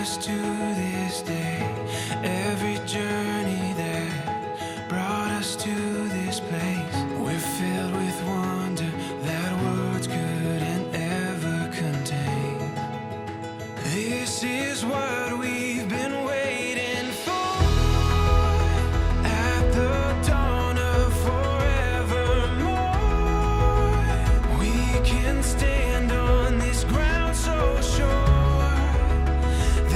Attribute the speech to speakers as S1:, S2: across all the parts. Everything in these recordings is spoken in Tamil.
S1: us to this day, every journey that brought us to this place. We're filled with wonder that words couldn't ever contain. This is what we've been waiting for, at the dawn of forevermore. We can stand on this ground so sure.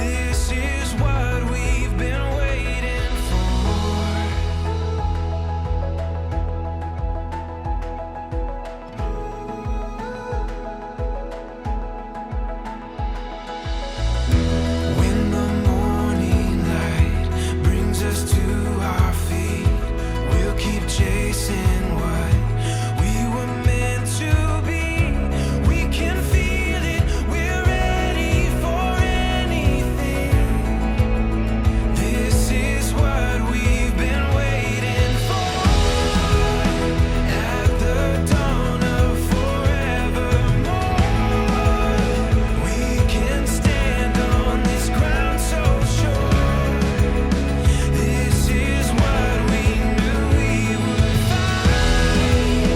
S1: This is what we've been waiting for. When the morning light brings us to our feet, we'll keep chasing what we were meant to be. We can feel it, we're ready for anything. This is what we've been waiting for, at the dawn of forevermore. We can stand on this ground so sure. This is what we knew we would find,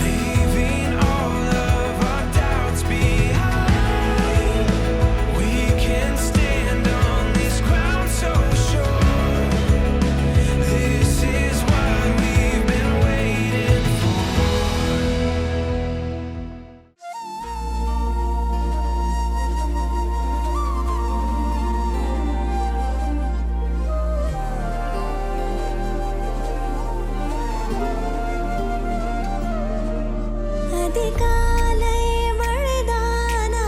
S1: leaving all of our doubts behind. We can stand on this ground so sure. This is what we've been waiting for.
S2: அதிகாலை மழைதானா,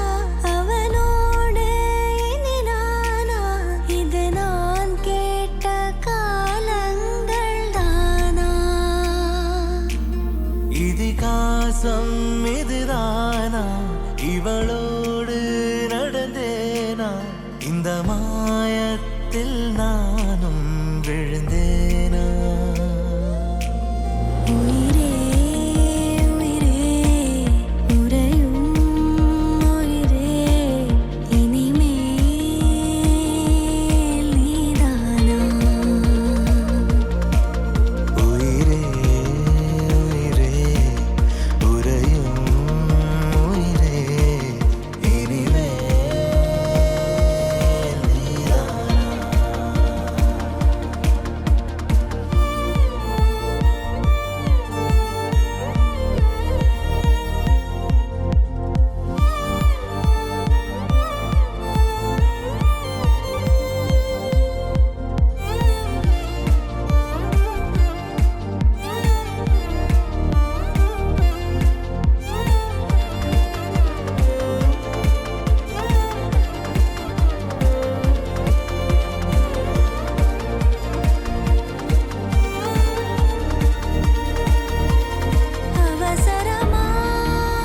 S2: அவனோடு இனி நானா? இது நான் கேட்ட காலங்கள் தானா?
S3: இதிகாசம் இதுதானா, இவளோடு நடந்தேனா, இந்த மாயத்தில் நானும் விழுந்தேனா?
S2: உயிரே உயிரே உறையும் உயிரே, இனிமேல் நீதானா?
S3: உயிரே உயிரே உறையும் உயிரே, இனிமேல் நீதானா?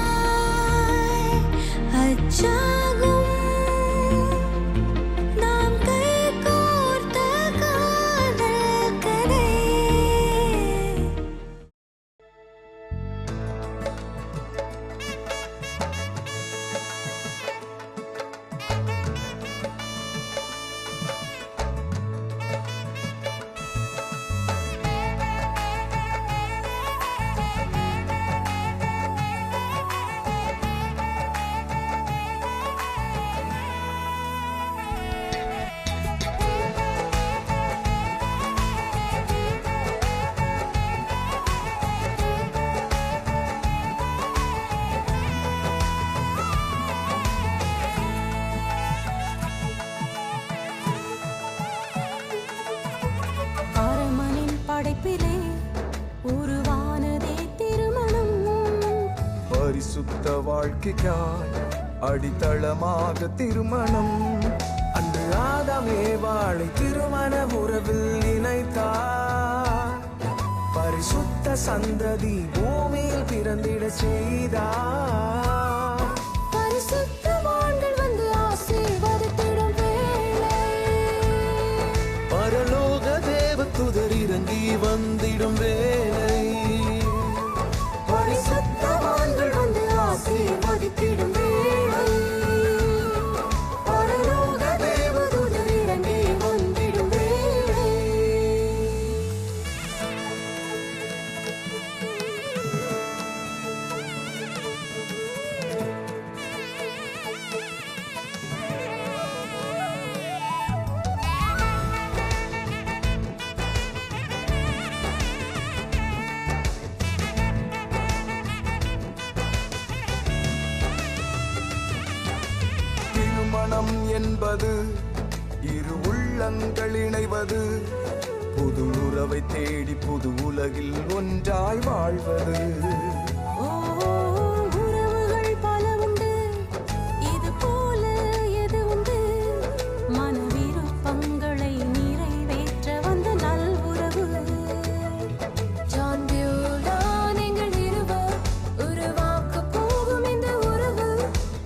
S2: அவசரமாய் அச்சாகும் நாம் கைகோர்த்த காதல் கதை. அரமனின் படைப்பிலே உருவானதே திருமணம்.
S4: பரிசுத்த வாழ்க்கைக்காய் அடித்தளமாக திருமணம். அன்று ஆதாமே வாழை திருமண உறவில் இணைத்தார். பரிசுத்த சந்ததி பூமியில் பிறந்திட செய்தார்.
S2: பரிசுத்தவான்கள் வந்து ஆசீர்வதித்திடும் வேளை,
S4: பரலோக தேவதூதர் இறங்கி வந்திடும் வேளை.
S2: பரிசுத்தவான்கள் வந்து ஆசீர்வதித்திடும் வேளை, பரலோக தேவதூதர்
S4: திருமணம் என்பது இரு உள்ளங்கள் இணைவது, புது உறவை தேடி புது உலகில் ஒன்றாய் வாழ்வது.
S2: உறவுகள் பல உண்டு, இது போல எது உண்டு? மனவிருப்பங்களை நிறைவேற்ற வந்த நல்உறவு. ஜான் பியூலான் எங்கள் இருவர், உருவாக்க போகும் இந்த உறவு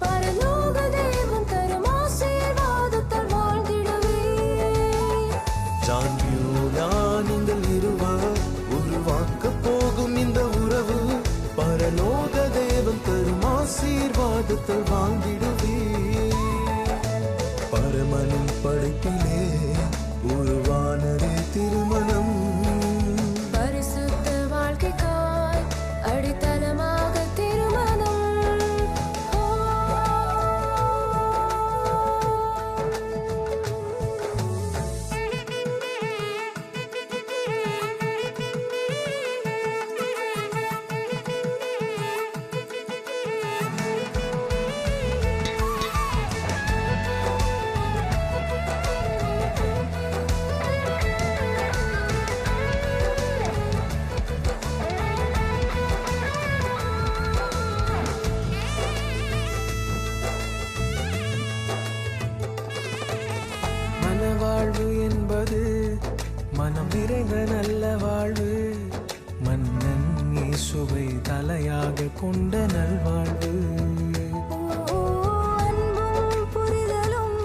S2: பரலோக தேவன் தரும் ஆசீர்வாதத்தால் வாழ்ந்திடவே.
S4: ஜான் பியூலான் எங்கள் இருவர், உருவாக்க போகும் இந்த உறவு பரலோக தேவன் தரும் ஆசீர்வாதத்தால் வாழ்ந்திடவே. பரமனின் படைப்பிலே உருவானதே திருமணம்.
S2: பரிசுத்த வாழ்க்கைக்காய் அடித்தளமாக திருமணம்.
S1: மனவாழ்வு என்பது மனம் நிறைந்த நல்ல வாழ்வு, மன்னன் இயேசுவை தலையாக கொண்ட நல்வாழ்வு.
S2: அன்பும் புரிதலும்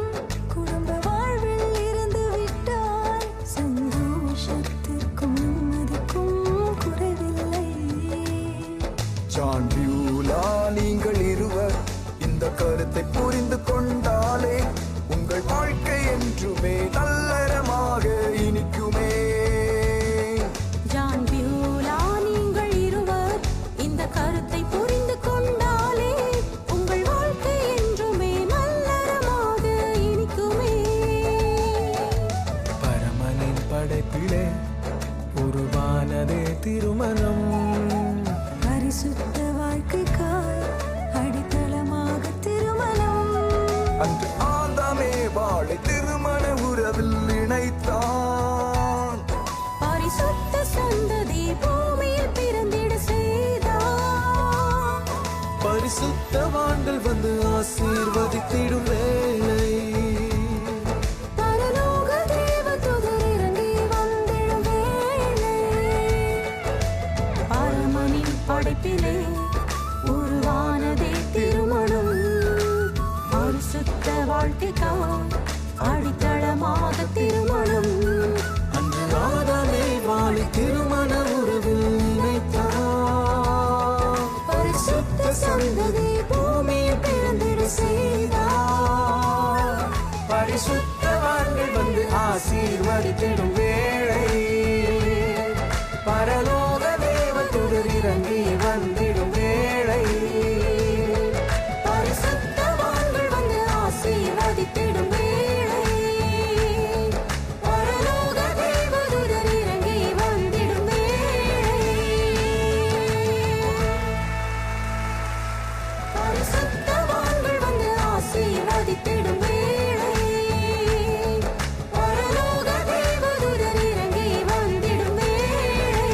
S2: குடும்ப வாழ்வில் இருந்து விட்டால் சந்தோஷத்திற்கும் நிம்மதிக்கும் குறைவில்லை.
S4: ஜான் பியூலா நீங்கள் இருவர் இந்த கருத்தை புரிந்து கொண்டாலே உங்கள் வாழ்க்கை என்றுமே நல்லறமாக இனிக்குமே.
S2: ஜான் பியூலா நீங்கள் இருவர் இந்த கருத்தை புரிந்து கொண்டாலே உங்கள் வாழ்க்கை என்றுமே நல்லறமாக இனிக்குமே.
S1: பரமனின் படைப்பிலே உருவானதே திருமணம்.
S2: பரிசுத்த வாழ்க்கைக்காய் அடித்தளமாக திருமணம்.
S4: அன்று ஆதாமே வாளை திருமண உறவில் இணைத்தான்.
S2: பரிசுத்த சந்ததி பூமியில் பிறந்திட செய்தார்.
S4: பரிசுத்தவான்கள் வந்து ஆசீர்வதித்திடும் வேளை,
S2: பரலோக தேவதூதர் இறங்கி வந்திடும் வேளை. பரமனின் படைப்பிலே உருவானதே திருமணம். பரிசுத்த வாழ்க்கைக்காய் அடித்தளமாக திருமணம்.
S4: அன்று ஆதாமே வாளை திருமண உறவில் இணைத்தான்.
S2: பரிசுத்த சந்ததி பூமியில் பிறந்திட செய்தார்.
S1: பரிசுத்தவான்கள் வந்து ஆசீர்வதித்திடும் வேளை, பரலோக தேவதூதர் இறங்கி வந்திடும் வேளை.
S2: பரிசுத்தவான்கள் வந்து ஆசீர்வதித்திடும் வேளை. பரலோக தேவதூதர் இறங்கி வந்திடும் வேளை. பரிசுத்தவான்கள் வந்து ஆசீர்வதித்திடும் வேளை. பரலோக தேவதூதர் இறங்கி வந்திடும் வேளை.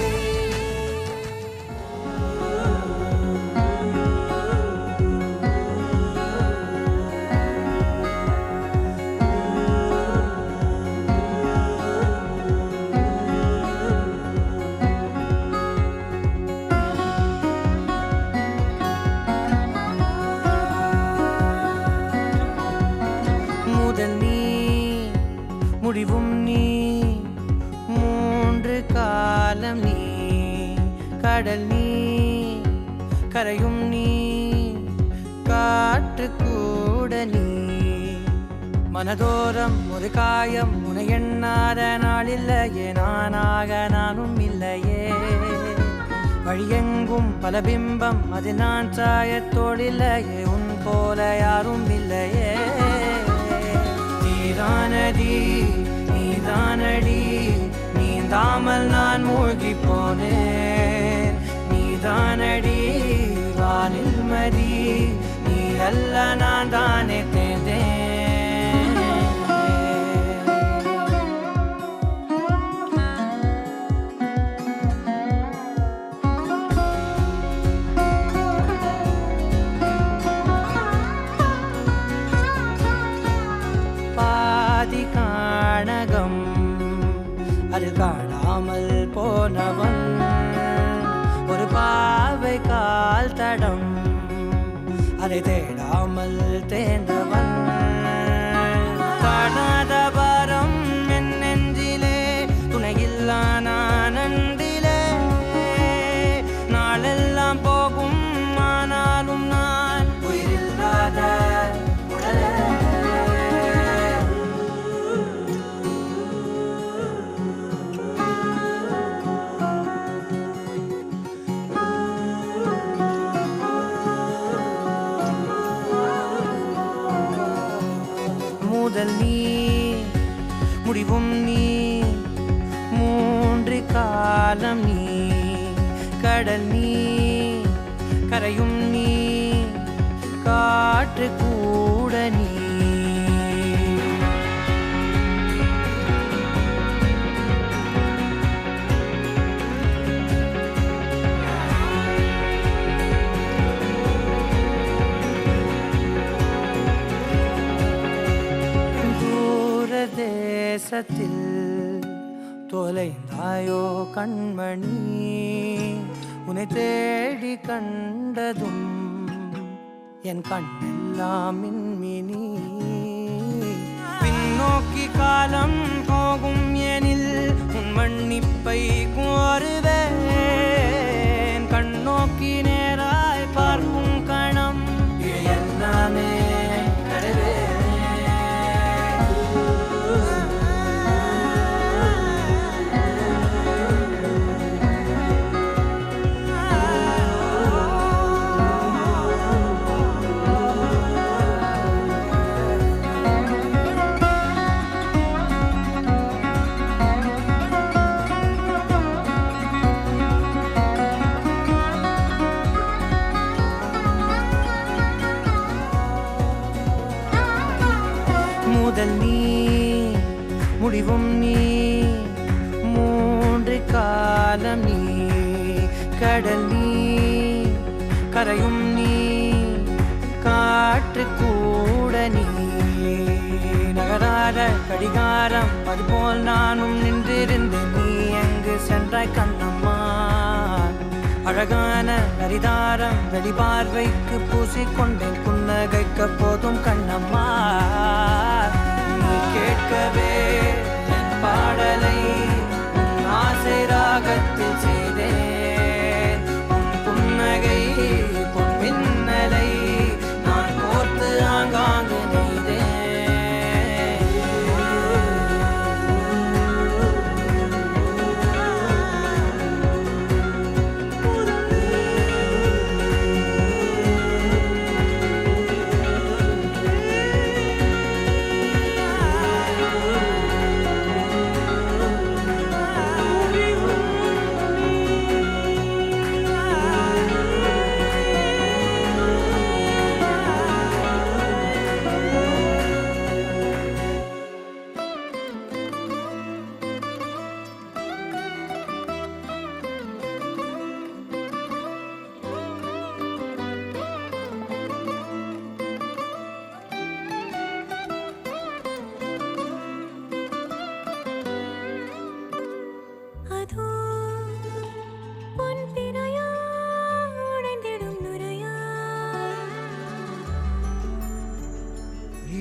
S5: முதல் நீ முடிவும் நீ, மூன்று காலம் நீ, கடல் நீ கரையும் நீ, காற்று கூட நீ. மனதோரம் ஒரு காயம் உனை எண்ணாத நாள் இல்லையே, நானாக நானும் இல்லையே. வழியெங்கும் பல பிம்பம் அது நான் சாயத்தோடில்லையே, உன் போல யாரும் இல்லையே. நீதானடி நீதானடி, நீந்தாமல் நான் மூழ்கி போனேன். நீதானடி வானில் மதி, நீ அல்ல நான் தானே தேர்ந்தேன். கால் தடம் அதை தேடாமல் தேர்ந்தவன் காணாத பாரம் என் நெஞ்சிலே துணையில்லா நான் அன்றிலே நாளெல்லாம் போகும் ஆனாலும் நான் உயிரில்லாத உடலே முதல் நீ முடிவும் நீ மூன்று காலம் நீ கடல் நீ கரையும் நீ காற்று கூட நீ தேசத்தில் தொலைந்தாயோ கண்மணி உன்னை தேடி கண்டதும் என் கண்ணெல்லாம் மின்மினி பின்னோக்கி காலம் போகும் எனில் உன் மன்னிப்பை கோருவேன் கண்ணோக்கி நேராய் பார்க்கும் கணம் எல்லாமே கடவே முதல் நீ முடிவும் நீ மூன்று காலம் நீ கடல் நீ கரையும் நீ காற்று கூட நீ நகராத கடிகாரம் அதுபோல் நானும் நின்றிருந்தேன் நீ எங்கு சென்றாய் கண்ணம்மா அழகான நரிதாரம் வெளிபார்வைக்கு பூசிக்கொண்டேன் புன்னகைக்க போதும் கண்ணம்மா நீ கேட்கவே என் பாடலை உன் ஆசை ராகத்தில் செய்தேன் உன் புன்னகை பொன் மின்னலை நான் கோர்த்து ஆங்காங்கு நெய்தேன்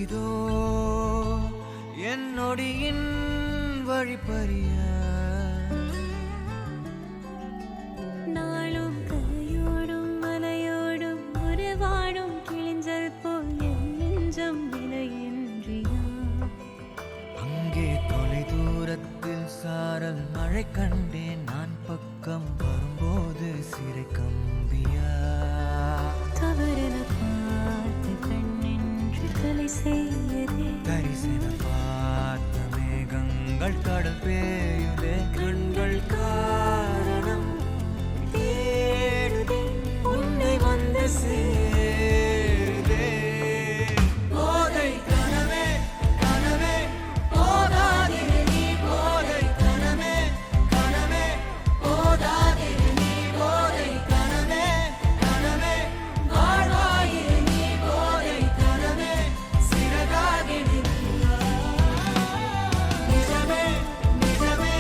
S5: இதோ என்னொடியின் வழிப்பறிய
S2: நாளும் கரையோடும் மலையோடும் உருவாடும் கிழிஞ்சல் போல் என் நெஞ்சம் விலையின்றியா
S3: அங்கே தொலை தூரத்தில் சாரல் மழை கண்டேன் நான் பக்கம் வரும்போது சிறை கம்பியா
S2: தவறென பார்த்து கண்ணென்று தலை செய்யதே
S3: தரிசன பார்த்த மேகங்கள் கடல் பேயுதே கண்கள் காரணம்
S2: தேடுதே உன்னை வந்து சேருதே
S3: போதை கனவே கனவே போதாதிரு நீ போதை கனவே கனவே போதாதிரு நீ போதை கனவே கனவே வாழ்வாயிரு நீ போதை கனவே சிறகாகிடு நிஜமே நிஜமே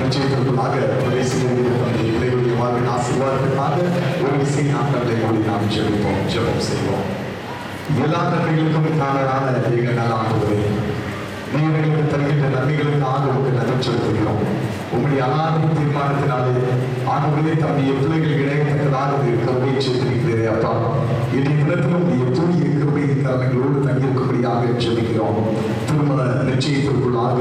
S6: நிச்சயத்திற்குள்ளாக பிரவேசிக்கிற நம்முடைய பிள்ளைகளுடைய வாழ்வின் ஆசீர்வாதத்திற்காக ஒரு விசை நாம் கட்டளை மூடி நாம் ஜெபம் செய்வோம். எல்லா நன்மைகளுக்கும் காரணமான எங்கள் நல்ல ஆண்டவரே, நீங்களுக்கு தருகின்ற நன்மைகளுக்காக உங்களுக்கு நன்றி செலுத்துகிறோம். உங்களுடைய அனாதை தீர்மானத்தினாலே ஆண்டவரே தம்முடைய பிள்ளைகள் இணையத்தக்கதாக கருவை செய்திருக்கிறீரே அப்பா. இன்றைய தினத்திலும் உடைய தூய கருவையின் கரங்களோடு தங்கியிருக்கும்படியாக ஜெபிக்கிறோம். திருமண நிச்சயத்திற்குள்ளாக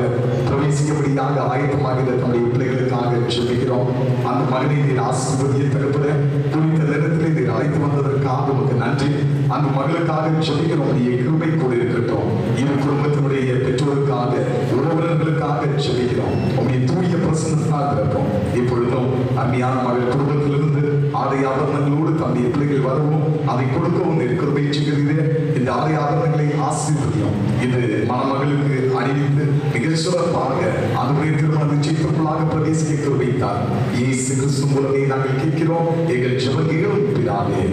S6: பிரவேசிக்கபடியாக ஆயத்தமாகிற தம்முடைய பிள்ளைகளுக்காக ஜெபிக்கிறோம். அந்த மகனை நீர் ஆசீர்வதியை தகப்பட குறித்த நேரத்திலே நீர் அழைத்து வந்ததற்காக உமக்கு நன்றி. அந்த மகளுக்காக ஜெபிக்கிறோம். உடைய கிருபை கூட இருக்கட்டும். இரு குடும்பத்தினுடைய பெற்றோருக்காக உறவினர்களுக்காக ஜெபிக்கிறோம். உடைய தூய பிரசன்னத்தினால் இருக்கும். இப்பொழுதும் அருமையான மகள் குடும்பத்திலிருந்து ஆடை ஆபரணங்களோடு தன்னுடைய பிள்ளைகள் வரவும் அதை கொடுக்கவும் நீர் கிருபை செய்கிறீரே. இந்த ஆடை ஆபரணங்களை ஆசீர்வதியும். இது மணமகளுக்கு அணிவித்து மிக சிறப்பாக அதுவே திருமண நிச்சயத்திற்குள்ளாக பிரவேசிக்க கிருபைத்தார். இயேசு கிறிஸ்து மூலமே நாங்கள் கேட்கிறோம் எங்கள் ஜெபங்களும் பிதாவே.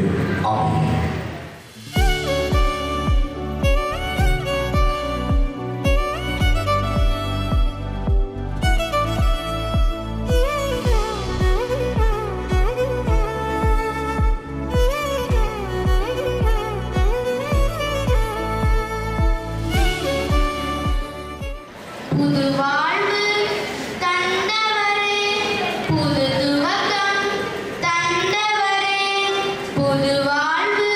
S6: ஆமென்.
S7: புது வாழ்வு தந்தவரே, புது துவக்கம் தந்தவரே, புது வாழ்வு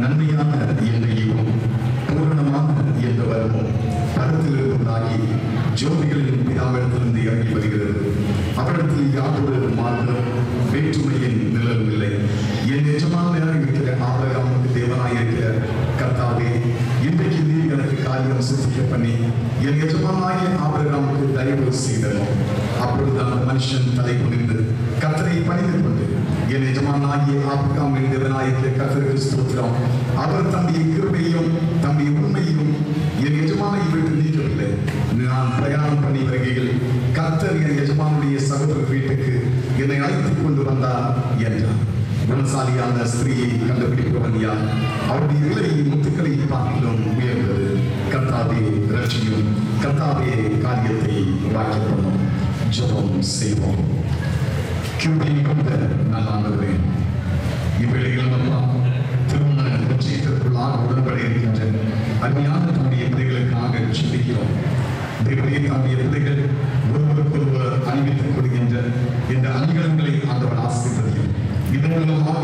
S6: நன்மையான என்ற ஈவும் பூரணமான என்ற வரமும் பரத்திலிருந்தாகி ஜோதிகளின் பிதாவிடத்திலிருந்து இறங்கி வருகிறது. அவரிடத்தில் யாதொரு மாற்றம் வேற்றுமையின் நிழலும் இல்லை. என் எஜமானாக இருக்கிற ஆபிரகாமுக்கு தேவனாயிருக்கிற கர்த்தாவே, இன்றைக்கு நீர் எனக்கு காரியம் சித்திக்க பண்ணி என் எஜமானாகிய ஆபிரகாமுக்கு தயவு செய்தோம். அப்பொழுது அந்த மனுஷன் தலை குனிந்து கர்த்தரை பணிந்து கொண்டு, என் எஜமானாகிய ஆபிரகாமின் தேவனாயிருக்கிற கர்த்தருக்கு ஸ்தோத்திரம், அவர் தம்முடைய கிருபையும் தம்முடைய உண்மையும் என் எஜமானை விட்டு நீக்கவில்லை. நான் பிரயாணம் பண்ணி வருகையில் கர்த்தர் என் எஜமானுடைய சகோதரர் வீட்டுக்கு என்னை அழைத்துக் கொண்டு வந்தார் என்றார். குணசாலியான ஸ்திரீயை கண்டுபிடிப்பவன் யார்? அவருடைய விலை முத்துக்களை பார்க்கிலும் உயர்ந்தது. கர்த்தாவே ரட்சியும், கர்த்தாவே காரியத்தை வாக்கியப்படும். ஜெபம் செய்வோம். கிருபையை கொண்ட நல்ல ஆண்டவரே, இவ்வேளையிலும் அப்பா திருமண நிச்சயத்திற்குள்ளாக உடன்பட இருக்கின்ற அருமையான தம்முடைய பிள்ளைகளுக்காக ஜெபிக்கிறோம். தேவனே, தம்முடைய பிள்ளைகள் ஒருவருக்கொருவர் அணிவித்துக் கொள்கின்ற இந்த அணிகலன்களை ஆண்டவர் ஆசீர்வதியும். இதன் மூலமாக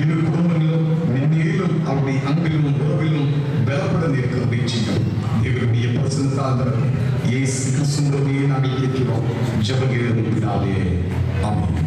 S6: இரு குடும்பங்களும் மென்மேலும் அவருடைய அன்பிலும் உறவிலும் பலப்பட நிற்க முயற்சியும். தேவனுடைய பிரசன்னத்தால் இயேசு கிறிஸ்துவே நாங்கள் கேட்கிறோம். ஜெபம் பிதாவே, ஆமென்.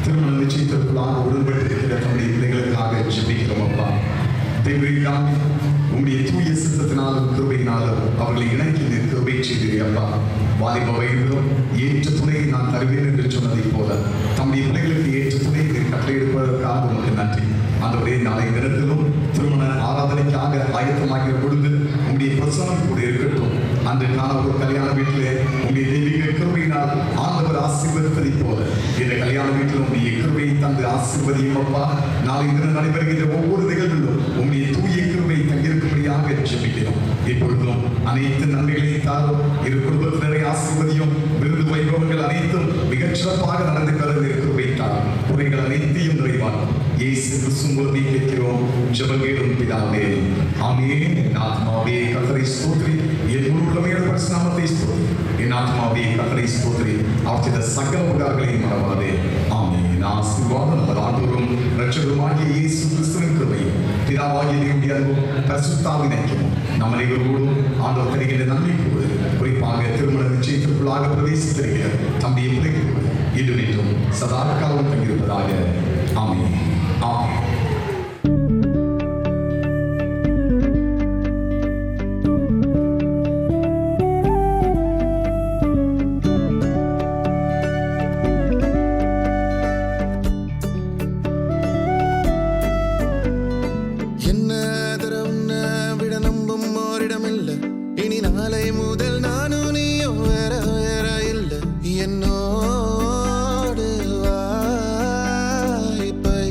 S6: திருமண நிச்சயத்திற்குள்ளாக உடன்பட்டிருக்கிற தம்முடைய பிள்ளைகளுக்காக ஜெபிக்கிறோம் அப்பா. தேவரீராமே, உம்முடைய தூய சித்தத்தினாலும் கிருபையினாலும் அவர்களை இணைக்கி கிருபை செய்தீரே அப்பா. வாலிப வயதிலும் ஏற்ற துணையை நான் தருவேன் என்று சொன்னதைப் போல தம்முடைய பிள்ளைகளுக்கு ஏற்ற துணையை கட்டளையிடுவதற்காக உமக்கு நன்றி. ஆண்டவரே, நாளை தினத்திலும் திருமண ஆராதனைக்காக ஆயத்தமாகிற பொழுது உம்முடைய பிரசன்னம் கூட இருக்கட்டும். அன்றைக்கான ஒரு கல்யாண வீட்டிலே உங்களுடைய தெய்வீக கிருபையினால் ஆண்டவர் ஆசீர்வதிப்பதைப் போல இந்த கல்யாண வீட்டில் உங்களுடைய கிருபையை தந்து ஆசீர்வதியும் அப்பா. நாளை தினம் நடைபெறுகின்ற ஒவ்வொரு நிகழ்விலும் உங்களுடைய தூய கிருபை தங்கியிருக்கும்படியாக ஜெபிக்கிறோம். இப்பொழுதும் அனைத்து நன்மைகளையும் தாரும். இரு குடும்பத்தினரை ஆசீர்வதியும். விருது வைபவங்கள் அனைத்தும் மிகச்சிறப்பாக நடந்து கலந்து கிருபை தாரும். குறைகள் அனைத்தையும் நிறைவாக்கும். இயேசு கிறிஸ்து மூலமே கேட்கிறோம். ஜெபம் பிதாவே, ஆமென். என் ஆத்மாவே கர்த்தரை ஸ்தோத்திரி, என் முழு உள்ளமையோடு பரிசுத்த நாமத்தை ஸ்தோத்திரி. என் ஆத்மாவே கர்த்தரை ஸ்தோத்திரி, அவர் செய்த சகல உபகாரங்களையும் மறவாதே. ஆமென். ஆசீர்வாதம் நமது ஆண்டவரும் இரட்சகருமாகிய இயேசு கிறிஸ்துவின் கிருபையும் பிதாவாகிய தேவனுடைய அன்பும் பரிசுத்த ஆவியின் ஐக்கியமும் நம் அனைவரோடும் ஆண்டவர் தருகின்ற நன்மை கூறு, குறிப்பாக திருமண நிச்சயத்திற்குள்ளாக பிரவேசித்திருக்கிற தம்முடைய பிள்ளைகளோடு இன்றும் என்றும் சதா காலம் தங்கியிருப்பதாக. ஆமென். ஆமென்.
S4: என்னோடு வாய்ப்பை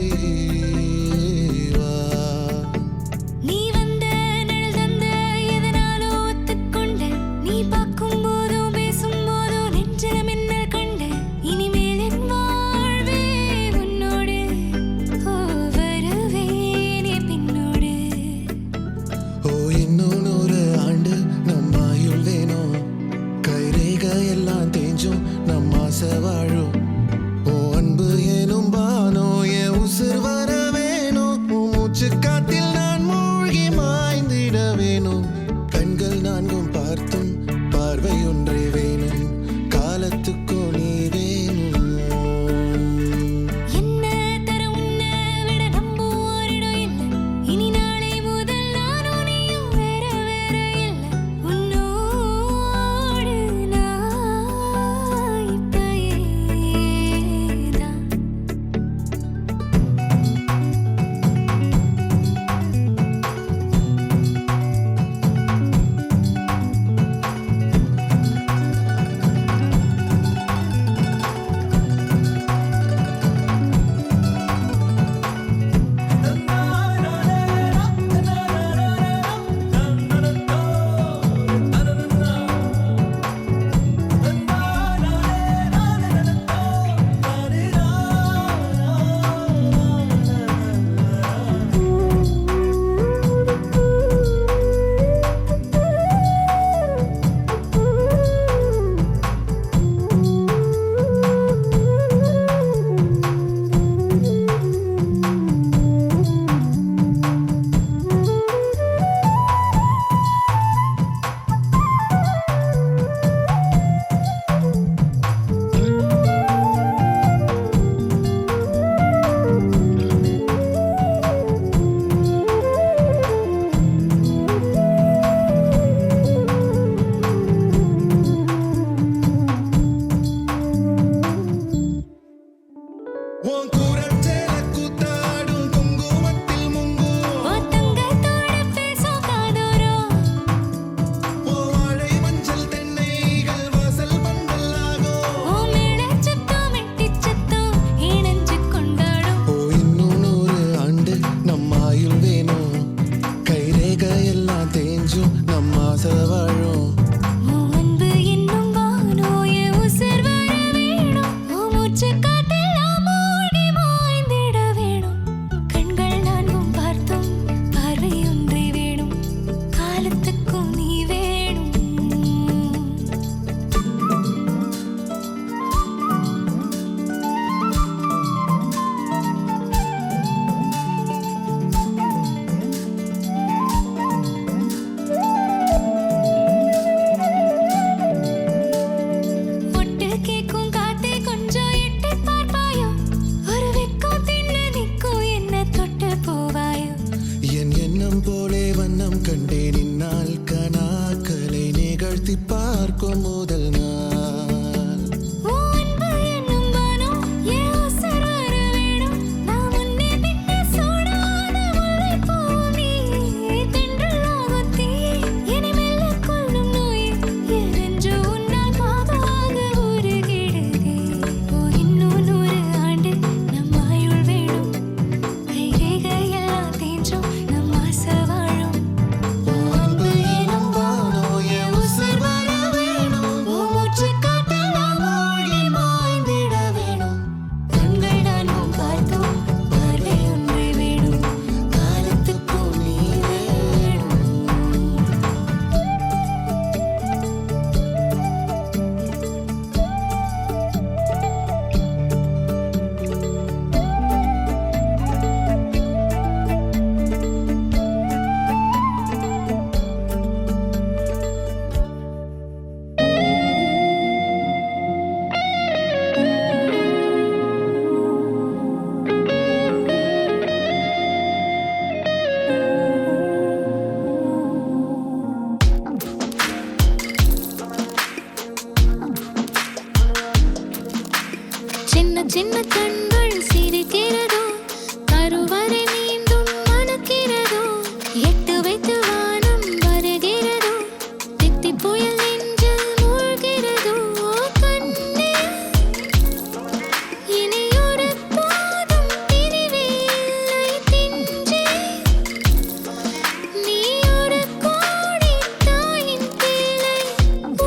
S4: உன் கூரச்சேல கூத்தாடும் குங்குமத்தில் முங்கும்
S2: ஓ தங்கத்தோட பேசும் காதோரம்
S4: உன் வாழை மஞ்சள் தென்னைகள் வாசல் பந்தலாகும்
S2: ஓ மேளச்சத்தம் மெட்டிச்சத்தம் இணைஞ்சு கொண்டாடும்
S4: ஓ இன்னும் 100 ஆண்டு நம்ம ஆயுள் வேணும் கைரேகை எல்லாம் தேஞ்சும் நம்ம ஆசை வாழும்
S2: ஓ அன்பு என்னும் வானோய உசிர் வர வேணும் ஓ மூச்சு காட்டெல்லாம் மூடி மாய்ந்திட வேணும் கண்கள் நான்கும் பார்த்தும் பார்வை ஒன்றே வேணும் காலத்துக்கும் நீ வேணும் ஒட்டு கேக்கும் காத்தே கொஞ்சம் எட்டி பார்ப்பாயோ ஒரு வெக்கம் தின்னு நிற்கும் என்ன தொட்டு போவாயோ
S4: என் எண்ணம் போலே வண்ணம் கண்டே நின்னால் கனாக்களை நிகழ்த்தி பார்க்கும் முதல் நாள்
S2: ஓ அன்பு என்னும் வானம் என் உசிர் வர வேணும் நான் முன்னே பின்னே சூடான முல்லைப்பூ நீ தென்றலாகும் தீ என்னை மெல்ல கொள்ளும் நோய் எரிஞ்சு உன்னால் பாவாக உருகிடுதே ஓ இன்னும் 100 ஆண்டு நம் ஆயுள் வேணும் கைரேகையெல்லாம் தேஞ்சும் நம் ஆசை வாழும் ஓ அன்பு எனும் வானம் என் உசிர் வர வேணும் ஓ மூச்சு காட்டெல்லாம் மூடி மாய்ந்திட வேணும் கண்கள் நான்கும் பார்த்தோம் பார்வை ஒன்றே வேணும் காலத்துக்கும் நீ வேணும் சின்ன சின்ன கண்கள் சிரிக்கிறதோ கருவறை மீண்டும் மணக்கிறதோ எட்டு வைத்து வானம் வருகிறதோ தித்தி புயல் நெஞ்சில் மூழ்கிறதோ கண்ணே இனி ஒரு போதும் பிரிவே இல்லை தின்றே நீ ஒரு கோடி தாயின் பிள்ளை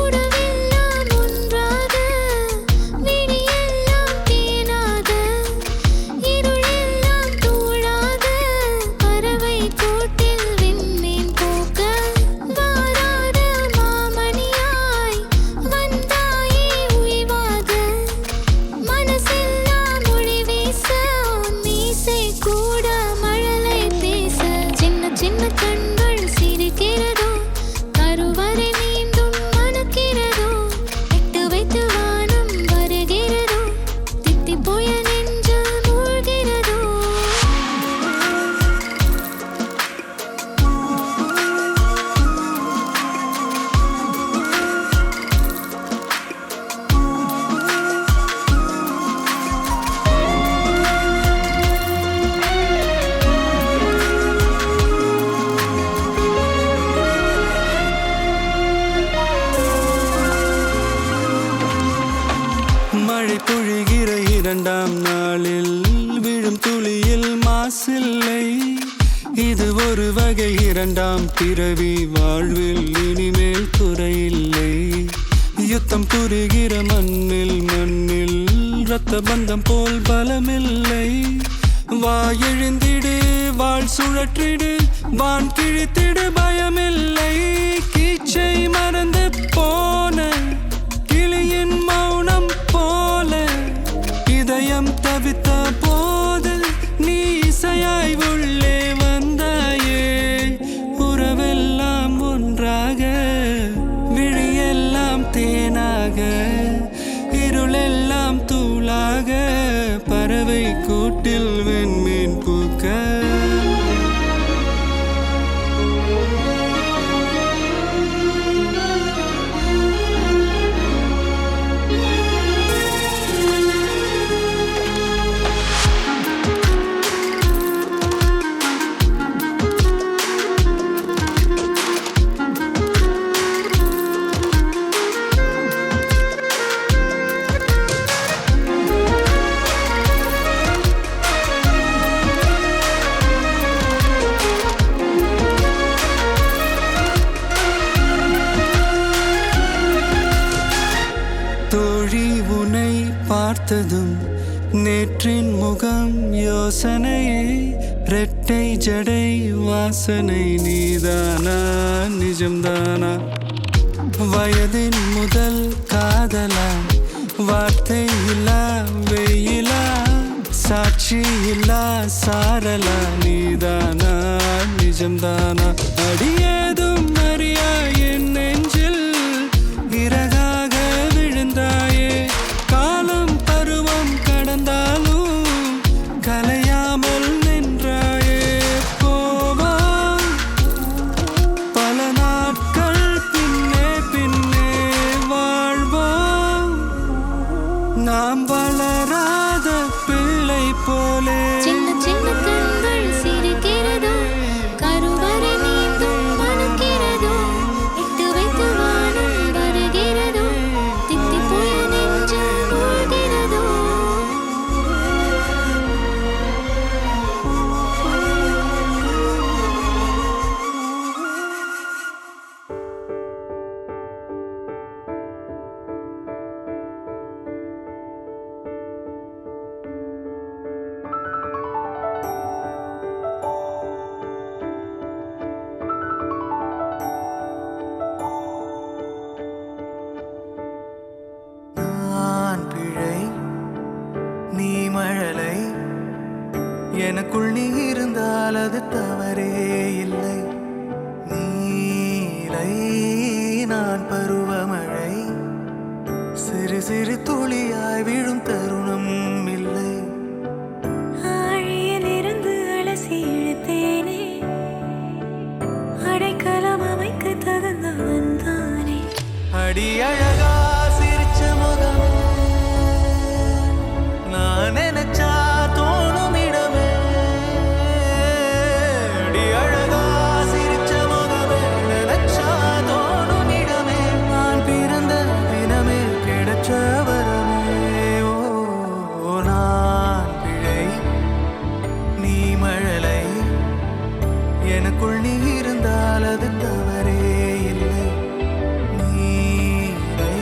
S2: உறவெல்லாம் ஒன்றாக விடியெல்லாம் தேனாக இருளெல்லாம் தூளாக பறவை கூட்டில் விண்மீன் போக்க வாராத மாமணியாய் வந்தாயே உய்வாக மனசெல்லாம் மொழி வீச மீசை கூட மழலை பேச சின்ன சின்ன கண்கள் சிரிக்கிறதோ கருவறை மீண்டும் மணக்கிறதோ எட்டு வைத்து வானம் வருகிறதோ தித்தி புயல் நெஞ்சில் மூழ்கிறதோ
S8: மழை பொழிகிற 2ஆம் நாளில் விழும் துளியில் மாசில்லை இது ஒரு வகை 2ஆம் பிறவி வாழ்வில் இனிமேல் குறையில்லை யுத்தம் புரிகிற மண்ணில் இரத்த பந்தம் போல் பலமில்லை வா எழுந்திடு வாழ் சுழற்றிடு வான் கிழித்திடு பயமில்லை கீச்சை மறந்து போன கிளியின் மௌனம் போல இதயம் தவித்த போது நீ இசையாய் உள்ளே வந்தாயே உறவெல்லாம் ஒன்றாக விழியெல்லாம் தேனாக இருளெல்லாம் தூளாக பறவை கூட்டில் வெண்மீன் பூக்க நேற்றின் முகம் யோசனையே ரெட்டை ஜடை வாசனை நீதானா நிஜம்தானா வயதின் முதல் காதலா வார்த்தை இல்லா வெயிலா சாட்சி இல்லா சாரலா நீதானா நிஜம்தானா அடியேதும் அறியா என் நெஞ்சில் இறகாக விழுந்தாயே காலம் பருவம் கடந்தாலும் கலையாமல் நின்றாயே போவா பல நாட்கள் பின்னே பின்னே வாழ்வோம் நாம் வளராத பிள்ளை போலே
S2: சின்ன சின்ன கண்கள் சிரிக்கிறதோ கருவறை நீந்தும் மணக்கிறதோ இட்டு வைத்து வானம் வருகிறதோ தித்தி போய நெஞ்சு மூழ்கிறதோ
S3: நான் பிழை நீ மழலை எனக்குள் நீ இருந்தால் அது தவறே இல்லை நீலை நான் பருவமழை சிறு சிறு துளியாய் விழும் தருணம் இல்லை
S2: ஆழியிலிருந்து அலசி இழுத்தேனே அடைக்கலம் அமைக்க தகுந்தவன் தானே
S3: அடி அழகா சிரிச்ச முகமே நான் நினைச்சா தோணும் இடமே அடி அழகா சிரிச்ச முகமே நினைச்சா தோணும் இடமே நான் பிறந்த தினமே கிடைச்ச வரமே ஓ நான் பிழை நீ மழலை எனக்குள் நீ இருந்தால் அது தவறே இல்லை நீலை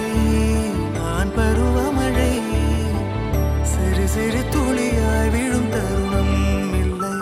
S3: நான் பருவமழை சிறு சிறு துளியாய் விழும் தருணம் இல்லை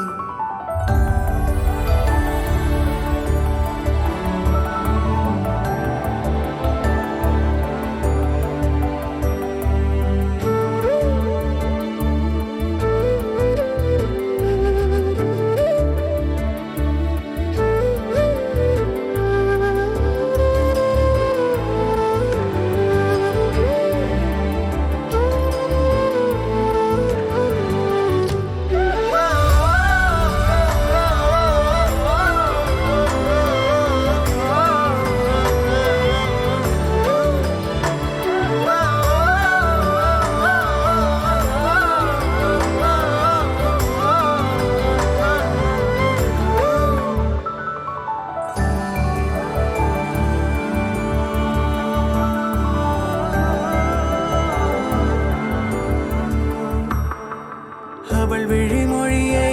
S3: அவள் விழிமொழியை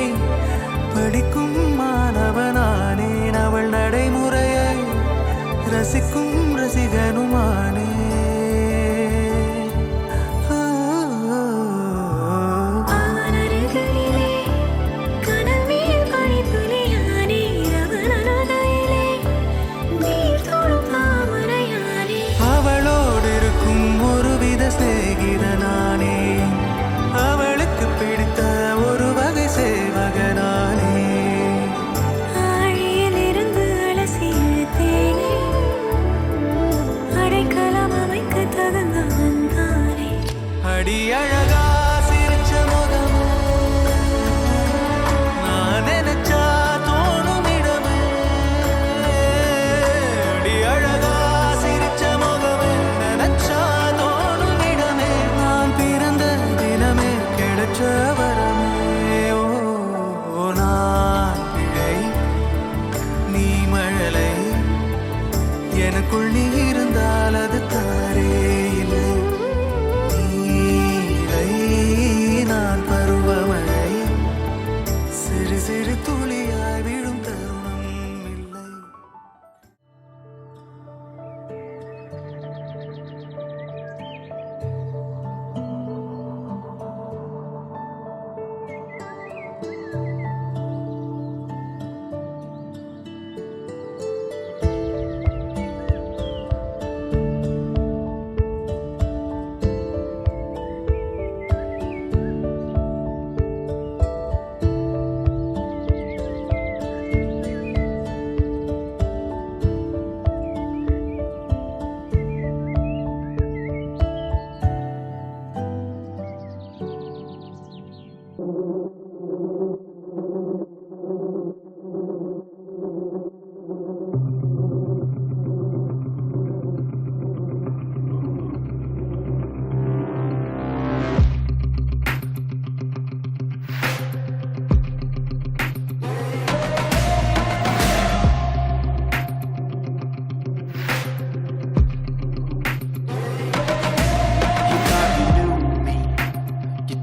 S3: படிக்கும் மாணவனானேன் அவள் நடைமுறையை ரசிக்கும் ரசிகனுமானே
S2: அவனருகிலே கனல் மேல் பனித்துளியானே அவன் அனாதையிலே நீர் தொடும் தாமரையானே
S3: அவளோடு இருக்கும் ஒருவித சிநேகிதனானே அவளுக்கு பிடித்த ஒரு வகை சேவகனானே
S2: ஆழியிலிருந்து அலசி இழுத்தேனே அடைக்கலம் அமைக்க தகுந்தவன் தானே
S3: அடி அழகா சிரிச்ச முகமே நான் நினைச்சா தோணும் இடமே அடி அழகா சிரிச்ச முகமே நினைச்சா தோணும் இடமே நான் பிறந்த தினமே கிடைச்ச வரமே ஓ நான் பிழை நீ மழலை எனக்குள் நீ இருந்தால் அது தவறே இல்லை நீலை நான் பருவமழை சிறு சிறு துளியாய் விழும் தருணம் இல்லை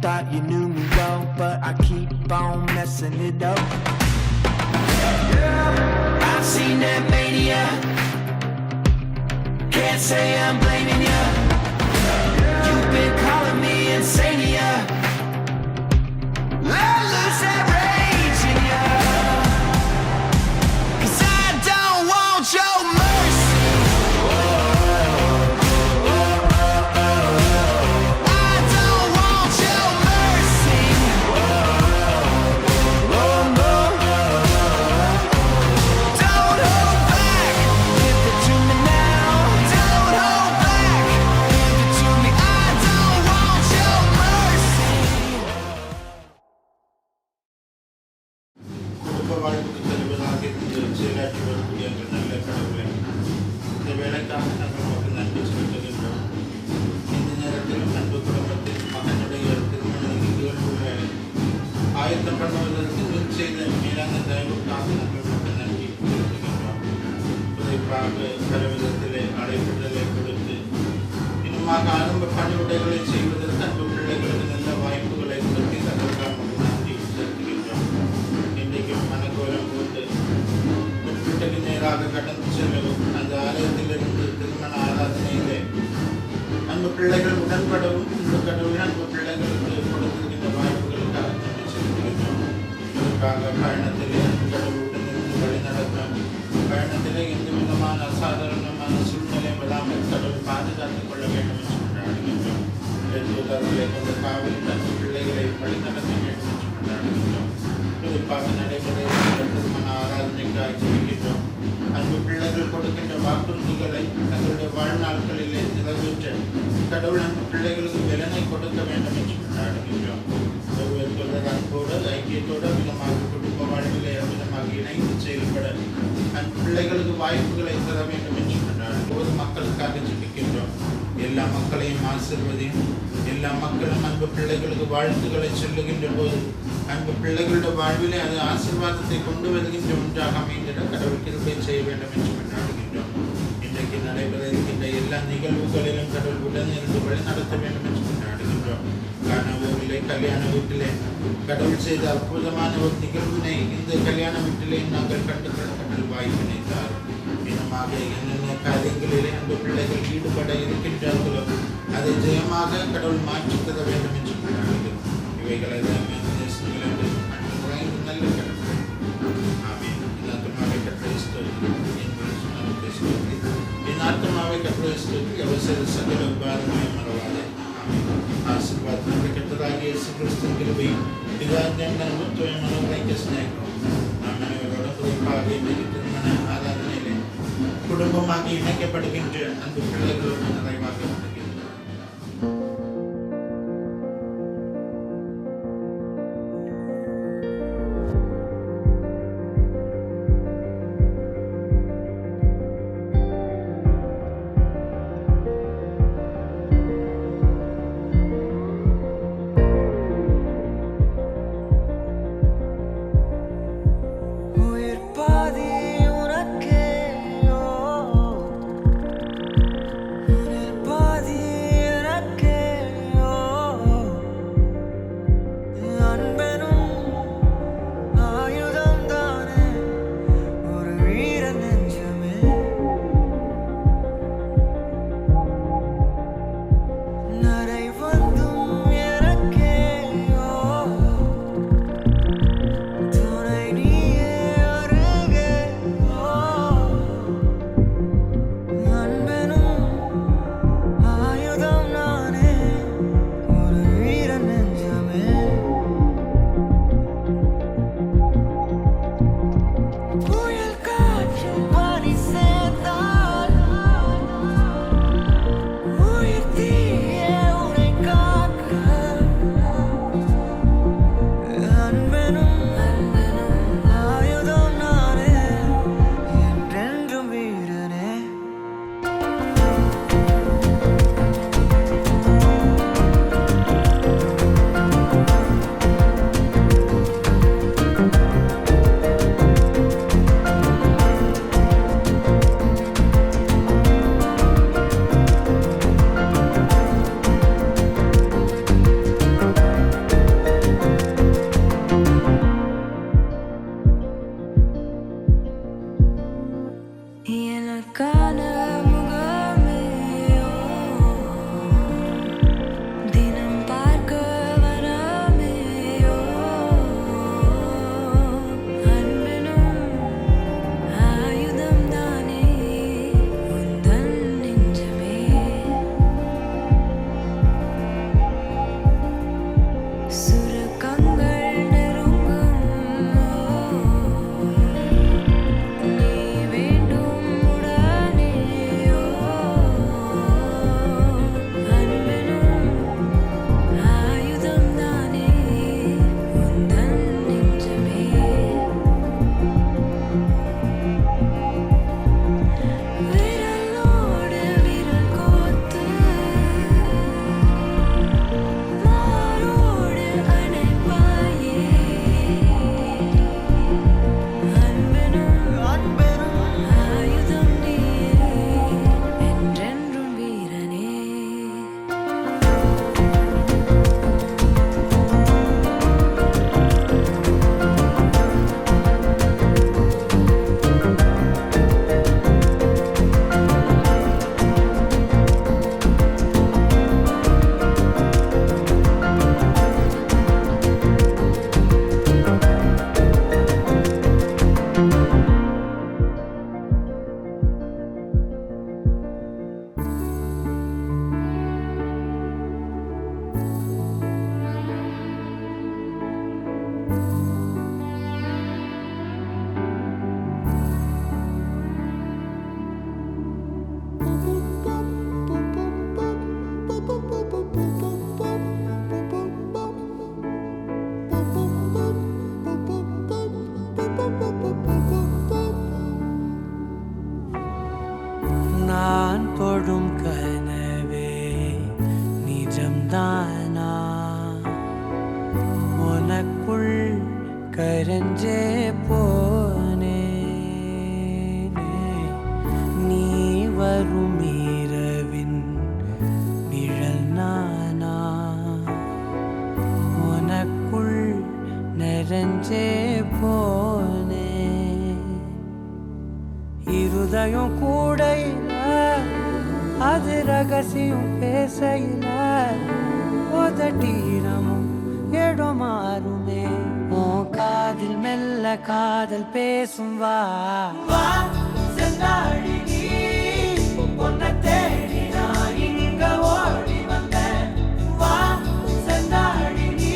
S1: Thought you knew me well, but I keep on messing it up. I've seen that mania. Can't say I'm blaming you. You've been calling me insania. Let loose that rage in you. 'Cause I don't want your mercy.
S9: ஆரம்ப பணிவுடைகளை செய்வதற்கு அன்பு பிள்ளைகளுக்கு நல்ல வாய்ப்புகளை கொடுத்து அதற்காக நன்றி செலுத்துகின்றோம். இன்றைக்கும் மனக்கோலம் போட்டு முன்பிட்டக்கு நேராக கடந்து செல்லவும் அந்த ஆலயத்திலிருந்து திருமண ஆராதனையிலே அன்பு பிள்ளைகள் உடன்படவும் இந்த கடவுள் அன்பு பிள்ளைகளுக்கு கொடுத்திருக்கின்ற வாய்ப்புகளுக்காக நன்றி செலுத்துகின்றோம். அதற்காக பயணத்திலே அன்பு கடவுளுடன் இருந்து வழிநடத்தும் பயணத்திலே எந்த விதமான அசாதாரணமான சூழ்நிலை வராமல் கடவுள் பாதுகாத்துக் கொள்ள வேண்டும் என்று கொண்டாடுகின்றோம். எழுதுவதற்களை கொண்ட காவலில் அன்பு பிள்ளைகளை வழிநடத்த வேண்டும் என்று கொண்டாடுகின்றோம். குறிப்பாக நடைபெற திருமண ஆராதனைக்காக ஜெபிக்கின்றோம். அன்பு பிள்ளைகள் கொடுக்கின்ற வாக்குறுதிகளை தங்களுடைய வாழ்நாட்களிலே நிறைவேற்ற கடவுள் அன்பு பிள்ளைகளுக்கு பலனை கொடுக்க வேண்டும் என்று கொண்டாடுகின்றோம். ஒருவர் தொடர் அன்போடு ஐக்கியத்தோடு விதமாக குடும்ப வாழ்விலே விதமாக இணைந்து செயல்பட அன்பு பிள்ளைகளுக்கு வாய்ப்புகளை தர வேண்டும் என்று கொண்டாடும் போது மக்களுக்காக ஜெபிக்கின்றோம். எல்லா மக்களையும் ஆசீர்வதியும். எல்லா மக்களும் அன்பு பிள்ளைகளுக்கு வாழ்த்துக்களை சொல்லுகின்ற போது அன்பு பிள்ளைகளுடைய வாழ்விலே அது ஆசீர்வாதத்தை கொண்டு வருகின்ற ஒன்றாக அமைந்திட கடவுள் கிருபை செய்ய வேண்டும் என்று கொண்டாடுகின்றோம். இன்றைக்கு நடைபெற இருக்கின்ற எல்லா நிகழ்வுகளிலும் கடவுள் உடன் இருந்து வழிநடத்த வேண்டும் என்று கொண்டாடுகின்றோம். காணவர்களை கல்யாண வீட்டிலே கடவுள் செய்த அற்புதமான ஒரு நிகழ்வினை இந்த கல்யாண வீட்டிலே நாங்கள் கண்டுகொள்ள கடவுள் வாய்ப்பினை தாரும். இனமாக என்னென்ன காரியங்களிலே அன்பு பிள்ளைகள் ஈடுபட இருக்கின்றார்களோ அதை ஜெயமாக கடவுள் மாற்றி தர வேண்டும் என்று கொண்டாடுகிறோம். இவைகளை நல்ல கடவுள் ஆமீன். இந்த ஆத்மாவை கற்றை என் ஆத்மாவை கற்றை அவசர சகல உபாதங்களை மறவாதே. ஆசீர்வாதம் கெட்டதாகிய இயேசு கிறிஸ்துவின் கிருபை பிதாவின் அன்பும் மனோரைக்க ஸ்நேகம் நாம் அனைவரோட குறிப்பாக இன்றைக்கு திருமண ஆராதனையிலே குடும்பமாக இணைக்கப்படுகின்ற அன்பு பிள்ளைகளோடு நிறைவாக வருகின்றனர்.
S1: But
S5: கரஞ்சே போனே நீ வரும் இரவின் நிழல் நானா உனக்குள் நிறைஞ்சே போனே இருதயம் கூடையில அது ரகசியம் பேசையில உதட்டீரமும் இடம் மாறுமே உன் காதில் மெல்ல காதல் பேசும் வா வா செந்தாழி நீ உன்னை தேடி நான் இங்க ஓடி வந்தேன் வா செந்தாழி நீ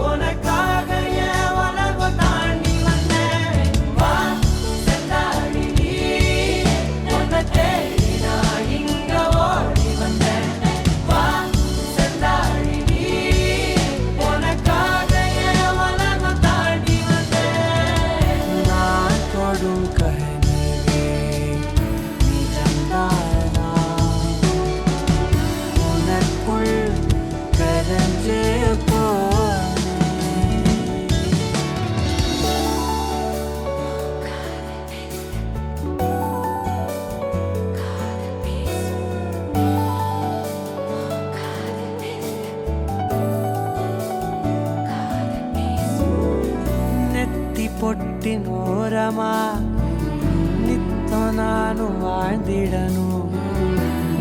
S5: உனக்காக என் உலகம் தாண்டி வந்தேன் வா செந்தாழி நீ உன்னை தேடி நான் இங்க ஓடி வந்தேன் வா செந்தாழி நீ உனக்காக என் உலகம் தாண்டி வந்தேன் நான் தொடும் கனவே நிஜம்தானா உனக்குள் கரஞ்சே போனே நெத்தி பொட்டின் ஓரமா நித்தம் நானும் வாழ்ந்திடணும்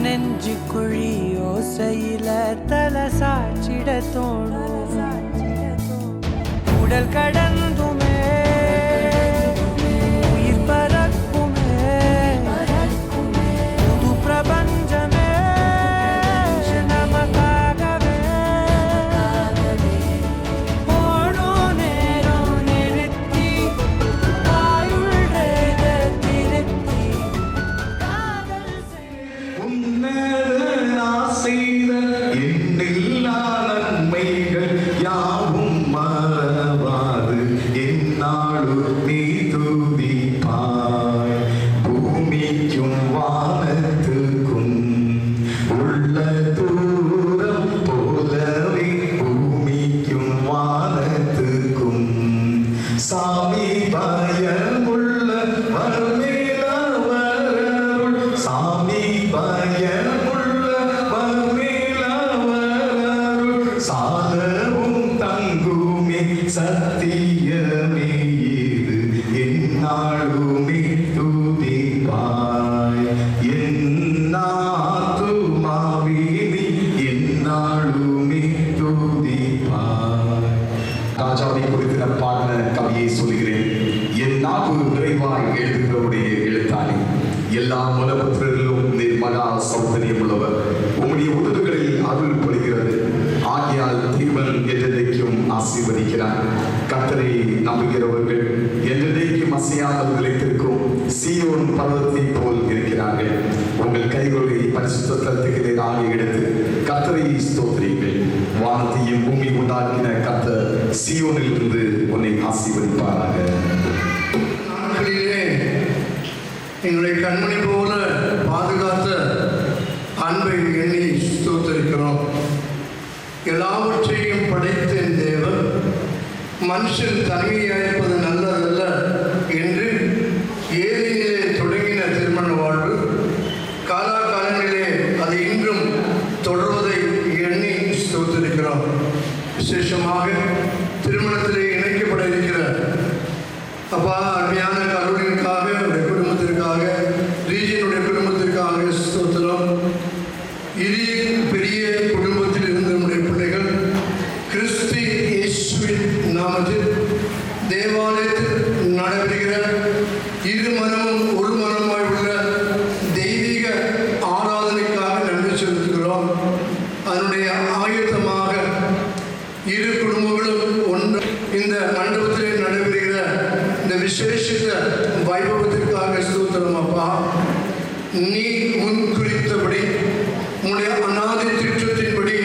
S5: நெஞ்சு குழி யோசையில தலை சாச்சிட தோணும் உடல் கடந்துமே உயிர் பறக்குமே புது பிரபஞ்சமே நமக்காகவே ஓடும் நேரம் நிறுத்தி ஆயுள் ரேக திருத்தி காதல் செய்
S6: உன்னது நான் செய்த எண்ணில்லா நன்மைகள் யாவும் மறவாது என்னாலும் நீ துதிப்பாய் பூமிக்கும் வானத்துக்கும் உள்ள தூரம் போலவே பூமிக்கும் வானத்துக்கும் சாமி பயமுள்ள வரமேலவருள் சாமி பயமுள்ள வரமேலவருள் சாலவும் தங்குமே சத்தியமே இது என்னாலுமே துதிப்பாய் என்னாத்துமாவினி என்னாலுமே துதிப்பாய் ராஜாவை குறித்து நான் பாடின கவியை சொல்கிறேன் என் நாவு விரைவாய் எழுதுகிறவருடைய எழுத்தாளி எல்லா மலபுத்திரரிலும் நீர் மகா சௌந்தரியம் உள்ளவர் உம்முடைய உதடுகளில் அருள் பொழிகிறது ஆகியால் தீவன் என்றென்றைக்கும் ஆசீர்வதிக்கிறார் கர்த்தரை நம்புகிறவர்கள் என்றென்றைக்கும் அசையாமல் நிலைத்திருக்கும் சீயோன் பர்வதத்தை போல் இருக்கிறார்கள் உங்கள் கைகளை பரிசுத்த தலத்துக்கு நேராக எடுத்து கர்த்தரை ஸ்தோத்திரியுங்கள் வானத்தையும் பூமி உண்டாக்கின கர்த்தர் சீயோனில் இருந்து உன்னை ஆசீர்வதிப்பாராக
S10: நாட்களிலே எங்களை கண்மணி போல பாதுகாத்த அன்பை எண்ணி ஸ்தோத்திரிக்கிறோம். எல்லாவற்றையும் படைத்த தேவன் மனுஷன் தனிமையாயிருப்பது நல்லதல்ல என்று ஏரியிலே தொடங்கின திருமண வாழ்வு காலாகாலங்களிலே அது இன்றும் தொடர்வதை எண்ணி ஸ்தோத்திரிக்கிறோம். விசேஷமாக திருமணத்திலே இணைக்கப்பட இருக்கிற அப்பா அருமையான கருணைக்காக அவருடைய குடும்பத்திற்காக ரீஜியனுடைய குடும்பத்திற்காக ஸ்தோத்திரம். இரு பெரிய குடும்பத்தில் இருந்த நம்முடைய பிள்ளைகள் கிறிஸ்து இயேசுவின் நாமத்தில் தேவாலயத்தில் நடைபெறுகிற இரு மனமும் ஒரு மனமாய் உள்ள தெய்வீக ஆராதனைக்காக நன்றி செலுத்துகிறோம். அதனுடைய ஆயுதமாக இரு குடும்பங்களும் ஒன்று இந்த மண்டபத்திலே நடைபெறுகிற இந்த விசேஷித்த வைபவத்திற்காக ஸ்தோத்திரம். அப்பா நீ முன் குறித்தபடி உன்னுடைய அநாதி திட்டத்தின்படி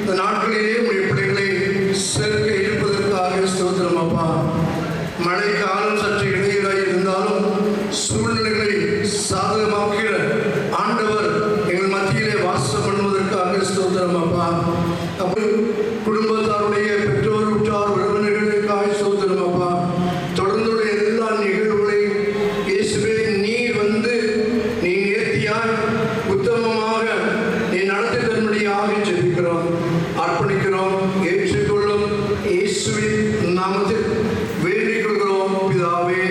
S10: இந்த நாட்களிலே உடைய பிள்ளைகளை சேர்க்க இருப்பதற்காக ஸ்தோத்திரம். அப்பா மழை காலம் சற்று இடையூறாக இருந்தாலும் சூழ்நிலைகளை சாதகமாக்கிற ஆண்டவர் எங்கள் மத்தியிலே வாசம் பண்ணுவதற்காக ஸ்தோத்திரம். அப்பா அப்போ குடும்பத்தாருடைய பெற்றோர் உற்றார் உறவினர்களுக்காக ஸ்தோத்திரம். நாமத்தில் வேண்டிக் கொள்கிறோம் பிதாவே.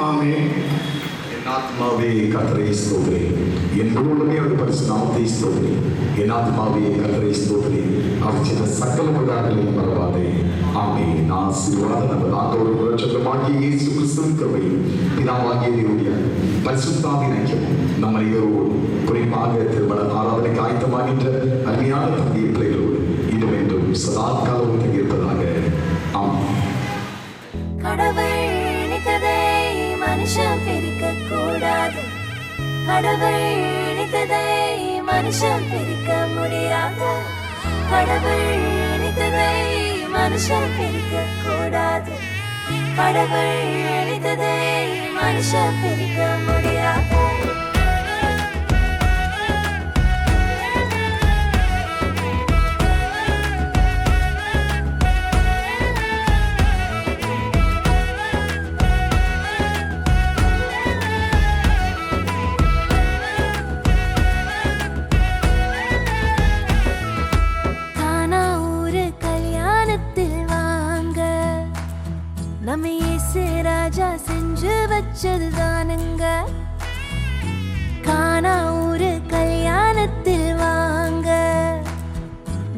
S10: ஆமென்.
S6: என் ஆத்மாவே கர்த்தரை ஸ்தோத்திரி, என் முழுவதுமே ஒரு பரிசு நாமத்தை ஸ்தோத்திரி. என் ஆத்மாவே கர்த்தரை ஸ்தோத்திரி, அவர் செய்த சகல உபகாரங்களையும் மறவாதே. ஆமென். ஆசீர்வாதம் நமது ஆண்டவரும் இரட்சகருமாகிய இயேசு கிறிஸ்துவின் கிருபையும் பிதாவாகிய தேவனுடைய பரிசுத்தாவின் ஐக்கியமும் நம்ம அனைவரோடு, குறிப்பாக திருமண ஆராதனைக்கு ஆயத்தமாகின்ற அருமையான தந்தைய பிள்ளைகளோடு இன்னும் என்றும் சதா காலமும் தங்கியிருப்பதாக. ஆமென்.
S2: கடவுள் நினைத்ததை மனுஷன் பிரிக்க கூடாது. கடவுள் நினைத்ததை மனுஷன் பிரிக்க முடியாது. கடவுள் நினைத்ததை மனுஷன் பிரிக்க கூடாது. கடவுள் நினைத்ததை மனுஷன் பிரிக்க முடியாது. நம்ம இயேசு ராஜா செஞ்சு வச்சதுதானுங்க. கானா ஊரு கல்யாணத்தில் வாங்க,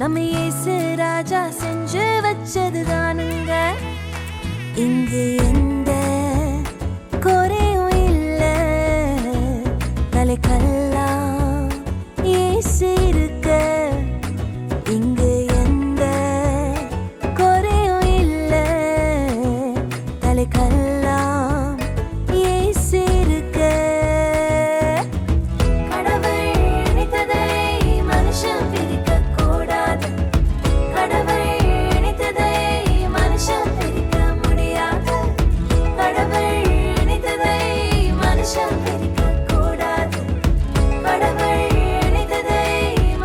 S2: நம்ம இயேசு ராஜா செஞ்சு வச்சதுதானுங்க. இங்கு எந்த குறையும் இல்ல, தலைக்கெல்லாம் இயேசு இருக்க. இங்கு எந்த குறையும் இல்ல, தலைக்கெல்லாம் இயேசு இருக்க. கடவுள் நினைத்ததை மனுஷன் பிரிக்க கூடாது. கடவுள் நினைத்ததை மனுஷன் பிரிக்க முடியாது. கடவுள் நினைத்ததை மனுஷன் பிரிக்க கூடாது. கடவுள் நினைத்ததை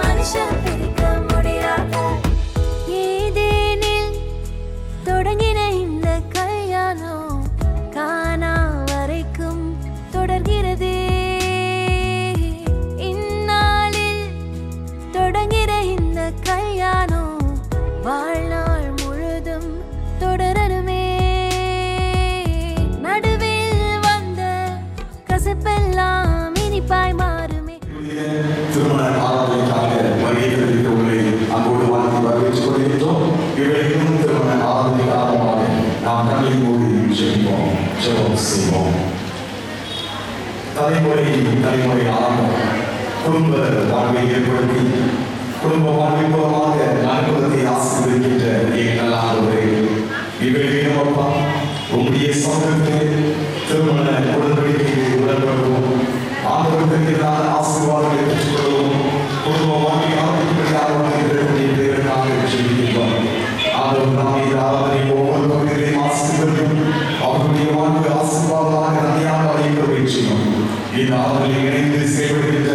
S2: மனுஷன் பிரிக்க முடியாது. ஏதேனில் தொடங்கின இந்த கல்யாணம் கானா வரைக்கும் தொடர்கிறதே. இந்நாளில் தொடங்கிற இந்த கல்யாணம் வாழ்நாள் முழுதும் தொடரணுமே. நடுவில் வந்த கசப்பெல்லாம் இனிப்பாய் மாறுமே.
S6: திருமண ஆராதனைக்காக வருகிறது உங்களை அன்போடு வாழ்த்து வரவேற்றுக் கொள்கின்றோம். இவரையும் திருமண ஆராதனை காரணமாக நாம் கண்ணை மூடி ஜெபிப்போம், ஜெபம் செய்வோம். தலைமுறை தலைமுறை ஆரம்பம் குடும்ப வாழ்வை ஏற்படுத்தி குடும்ப வாழ்வின் மூலமாக அனுபவத்தை ஆசீர்வதிக்கின்ற எங்கள் நல்ல ஆண்டவரே, இவரையும் அப்பா உங்களுடைய சமூகத்தில் திருமண உடன்படிக்கையை உடன்படுவோம். ஆண்டவருக்கு எதிரான ஆசீர்வாதங்களை பெற்றுக்கொள்வோம். குடும்ப வாழ்க்கை ஆரம்பிக்கிறதற்காக ஜெபிக்கின்றோம். ஆண்டவர் நாம் இந்த ஆராதனை ஒவ்வொரு பகுதிகளையும் ஆசீர்வதியும் அவர்களுடைய வாழ்க்கை ஆசீர்வாதமாக நன்மையாக அறிவிக்க செய்யும். இந்த ஆராதனை இணைந்து செயல்படுகின்ற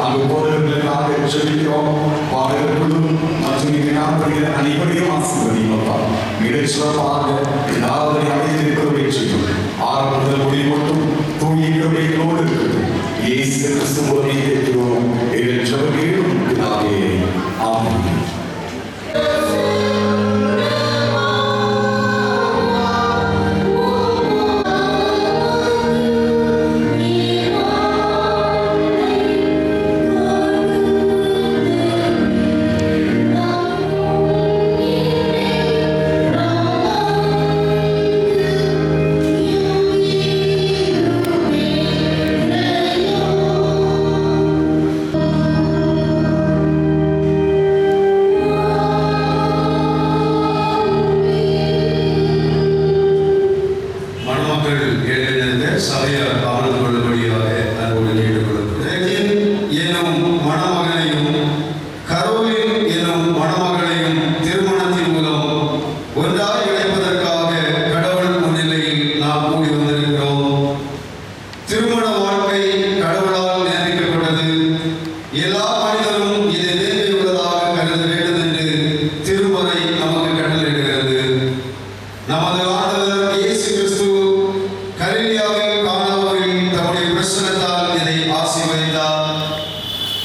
S6: அங்கு போதவர்களுக்காக ஜெபிக்கிறோம். பாடல்களும் மற்றும் இங்கு நாட்களில் அனைவரையும் ஆசீர்வதியும் அப்பா. மிகச் சிறப்பாக இந்த ஆராதனை அமைந்திருப்பதை செய்யும். ஆரம்பத்தில் முடிவு மட்டும் தூய கிருபைகளோடு இருக்கிறது. இயேசு கிறிஸ்து மூலமே கேட்கிறோம். எங்கள் ஜெபங்களும் பிதாவே. ஆமென்.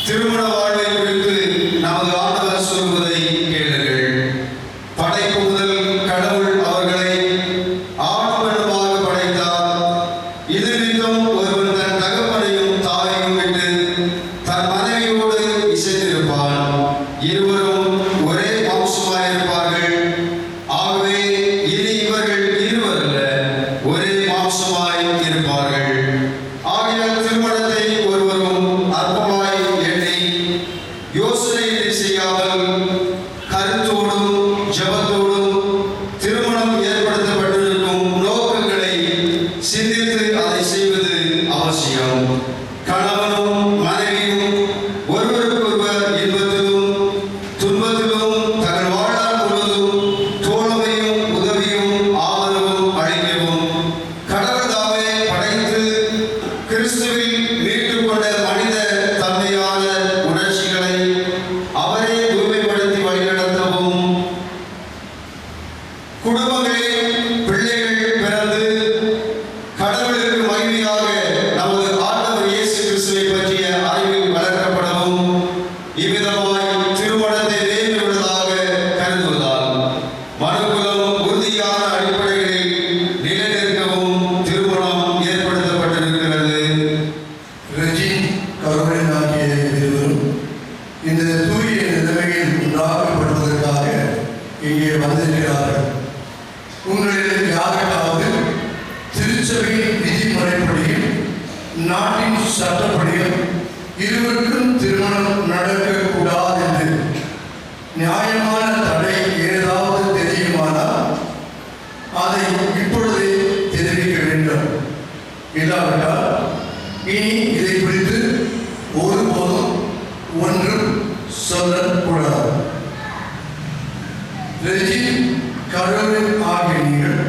S11: திருமண வாழ்வை குறித்து நமது ஆண்டவர் சொல்வதை கேளுங்கள். படைப்பு முதல் கடவுள் அவர்கள் அடிப்படைகளில் நிலைநிற்கவும் திருமணம் ஏற்படுத்தப்பட்டிருக்கிறது.
S10: ரெஜின் கரோலின் ஆகிய இருவரும் இந்த தூய நிலைமையில் உண்டாக்கப்படுவதற்காக இங்கே வந்திருக்கிறார்கள். உங்களில் யாருக்காவது திருச்சபையின் விதிமுறைப்படியும் நாட்டின் சட்டப்படியும் இருவருக்கும் திருமணம் நடக்கக்கூடாது என்று நியாயமான தடை ஏதாவது தெரியுமானால் அதை இப்பொழுதே தெரிவிக்க வேண்டும். இல்லாவிட்டால் இனி இதை குறித்து ஒருபோதும் ஒன்றும் சொல்லக்கூடாது. ரெஜின் கரோலின் ஆகிய நீங்கள்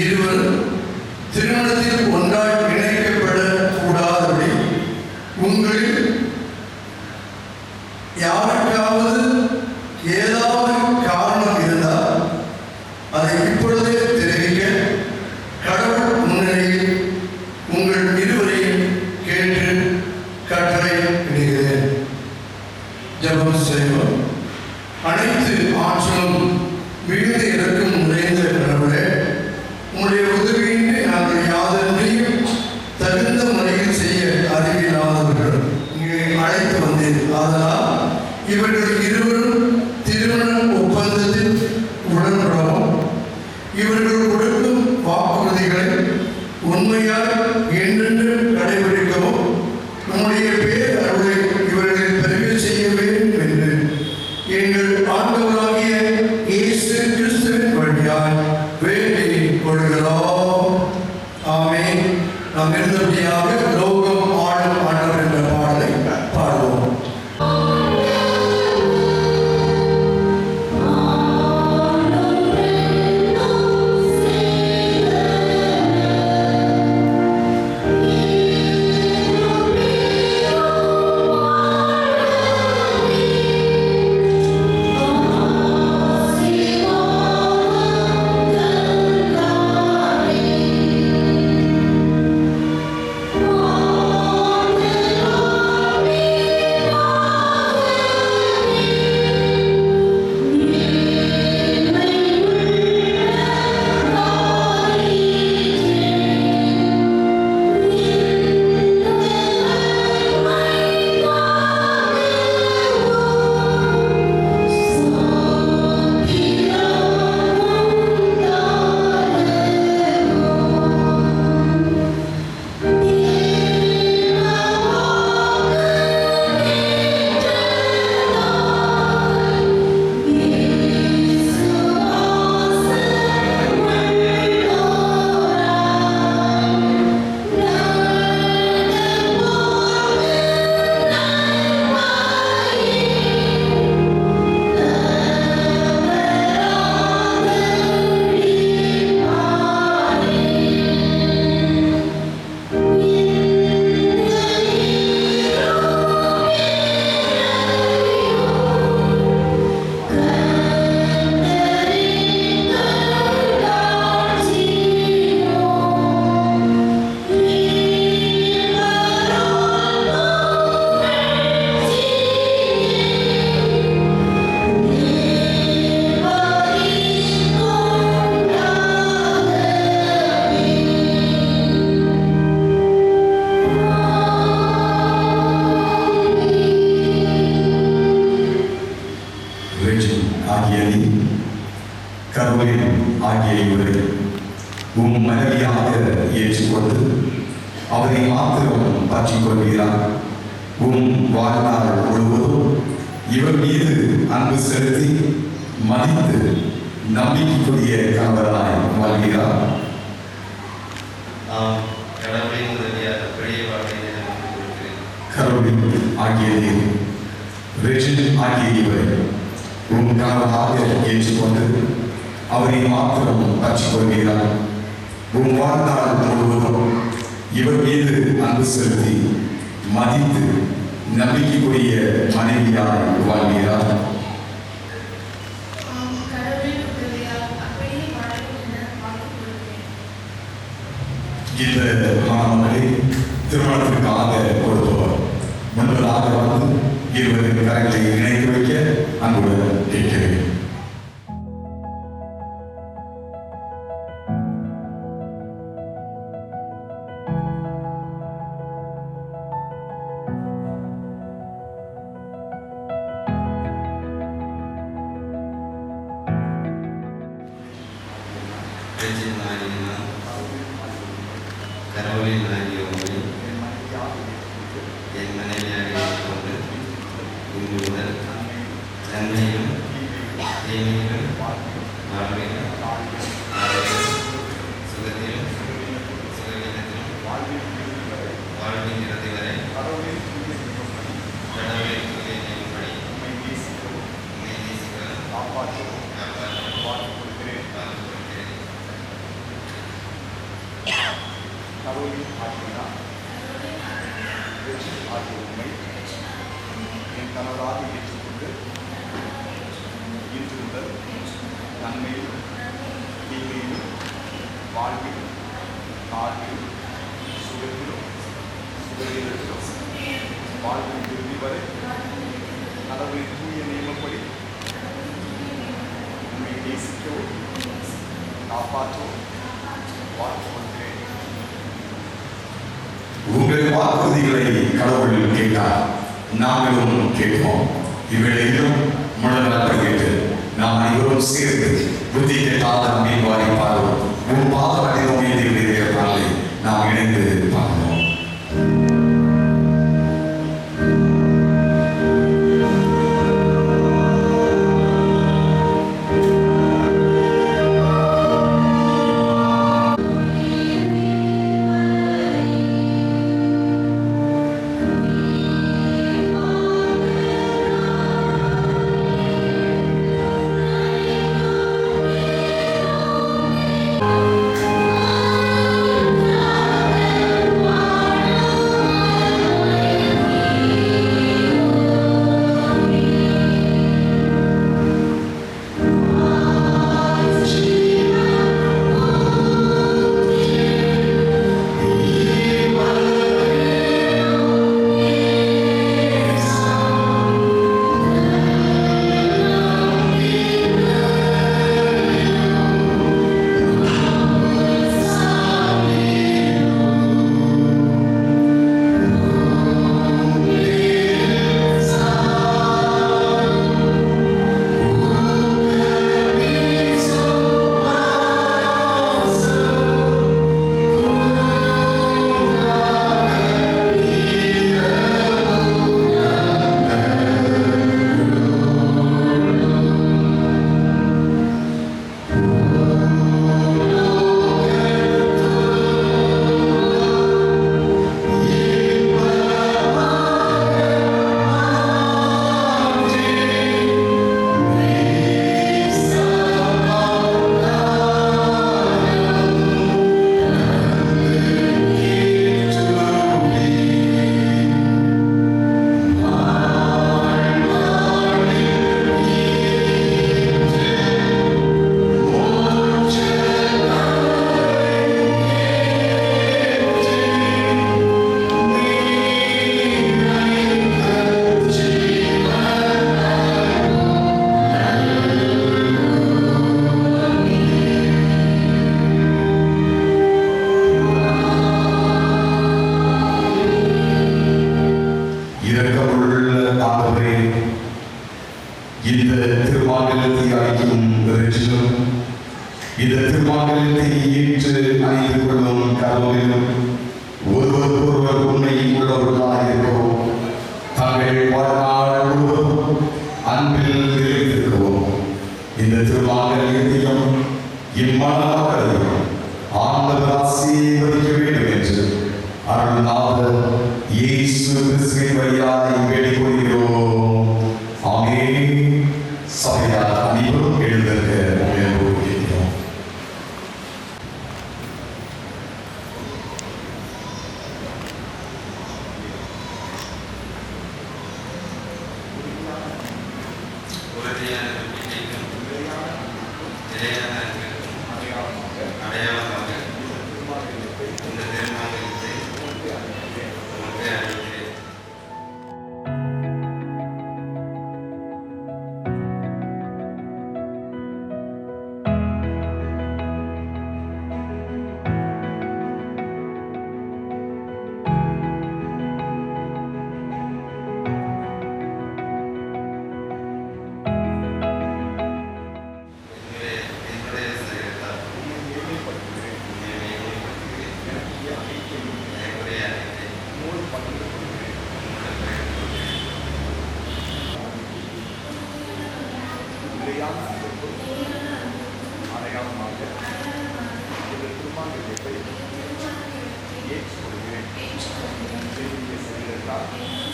S10: இருவரும் திருமணத்தில் ஒன்றாய் இணைக்கப்படக்கூடாதபடி உங்களில் யாருக்காவது ஏதாவது காரணம் இருந்தால் அதை இப்பொழுதே தெரிவிக்க கடவுள் முன்னிலையில் உங்கள் இருவரையும் கேட்டு கட்டளை இடுகிறேன். ஜெபம் செய்வோம். அனைத்து ஆற்றலும் மிகுந்த இறக்கும் நிறைந்த கடவுளே, உங்களுடைய உதவியின்றி நாங்கள் யாதொன்றையும் தகுந்த முறையில் செய்ய அறிவில்லாதவர்கள் இங்கே அழைத்து வந்தேன். அதனால் இவர்கள் இருவரும் திருமண ஒப்பந்தத்தில் உடன்படவும் இவர்கள் கொடுக்கும் வாக்குறுதிகளை உண்மையாய் என்றென்று கடைபிடிக்கவும் நம்முடைய பேர் அருளை இவர்களை பெருக செய்ய வேண்டும் என்று எங்கள் ஆண்டவராகிய இயேசு கிறிஸ்துவின் வழியாய் வேண்டிக் கொள்கிறோம். ஆமென். நாம் இருந்தபடியாக லோகம் ஆளும் ஆண்டவர் என்ற பாடலை பாடுவோம்.
S6: கரோலின் ஆகிய இவரை உம் மனைவியாக ஏற்றுக்கொண்டு அவரை மாத்திரம் பற்றிக் கொள்கிறார். உம் வாழ்நாள் முழுவதும் இவர் மீது அன்பு செலுத்தி மதித்து நம்பிக்கைக்குரிய கணவராய் வாழ்கிறார். கரோலின் ஆகிய ரெஜின் ஆகிய இவரை உம் கணவராக ஏற்றுக்கொண்டு அவரை மாத்திரம் பற்றிக் கொள்கிறார். உம் வாழ்நாள் முழுவதும் இவர் மீது அன்பு செலுத்தி மதித்து நம்பிக்கைக்குரிய மனைவியாய் வாழ்கிறார். இந்த மாணவர்களை திருமணத்திற்காக கொடுத்தவர் முன்பதாக வந்து இருவரின் கரங்களை இணைத்து வைக்க அன்புடன் கேட்கிறேன்.
S11: கடவுளின் ஆகியோரை என் மனைவியாக கொண்டு இன்று முதல் நன்மையும் தீமையிலும் வாழ்விலும் சுகத்திலும் சுகவீனத்திலும் வாழ்வின் இறுதி வரை கடவுளின் தூய நியமப்படி உம்மை நேசிக்க காப்பாற்றுகிறேன்.
S6: கடவுளின் ஆட்சியினா ஆகிய உண்மை என் கணவராக ஏற்றுக்கொண்டு இன்று முதல் நன்மையிலும் தீமையிலும் வாழ்விலும் ஆழ்விலும் சுகத்திலும் சுகவீனத்திலும் வாழ்வின் இறுதி வரை கடவுளின் தூய நியமப்படி உண்மை நேசிக்கவும் காப்பாற்றவும் வாழ்த்துகிறேன்.
S10: உங்கள் வாக்குறுதிகளை கடவுள் கேட்டார், நாங்களும் கேட்போம். இவ்வேளையிலும் முழநலத்தை கேட்டு நாம் அனைவரும் சேர்ந்து புத்தி கேட்டாத மீன் வாரி பாடுவோம். உன் பாத அடைவோம் என்று பாடலை நாம் இணைந்து பாடுவோம். இந்த திருமாங்கலத்தை ஏற்று அணிந்து கொள்ளும் கடவுளிலும் ஒருவருக்கொருவர் உண்மை உள்ளவர்களாக இருக்கிறோம். தங்கள் வாழ்நாள் முழுவதும் அன்பில் நிறைந்திருக்கிறோம். இந்த திருமாங்கல்யத்தையும் இம்மணமக்களையும் ஆண்டவர் ஆசீர்வதிக்க வேண்டும் என்று அருள்நாதர் இயேசு கிறிஸ்துவின் வழியாய் வேண்டிக் கொள்கிறோம். ஆமென். சபையார் அனைவரும் எழுந்திருக்க வேண்டுகிறோம்.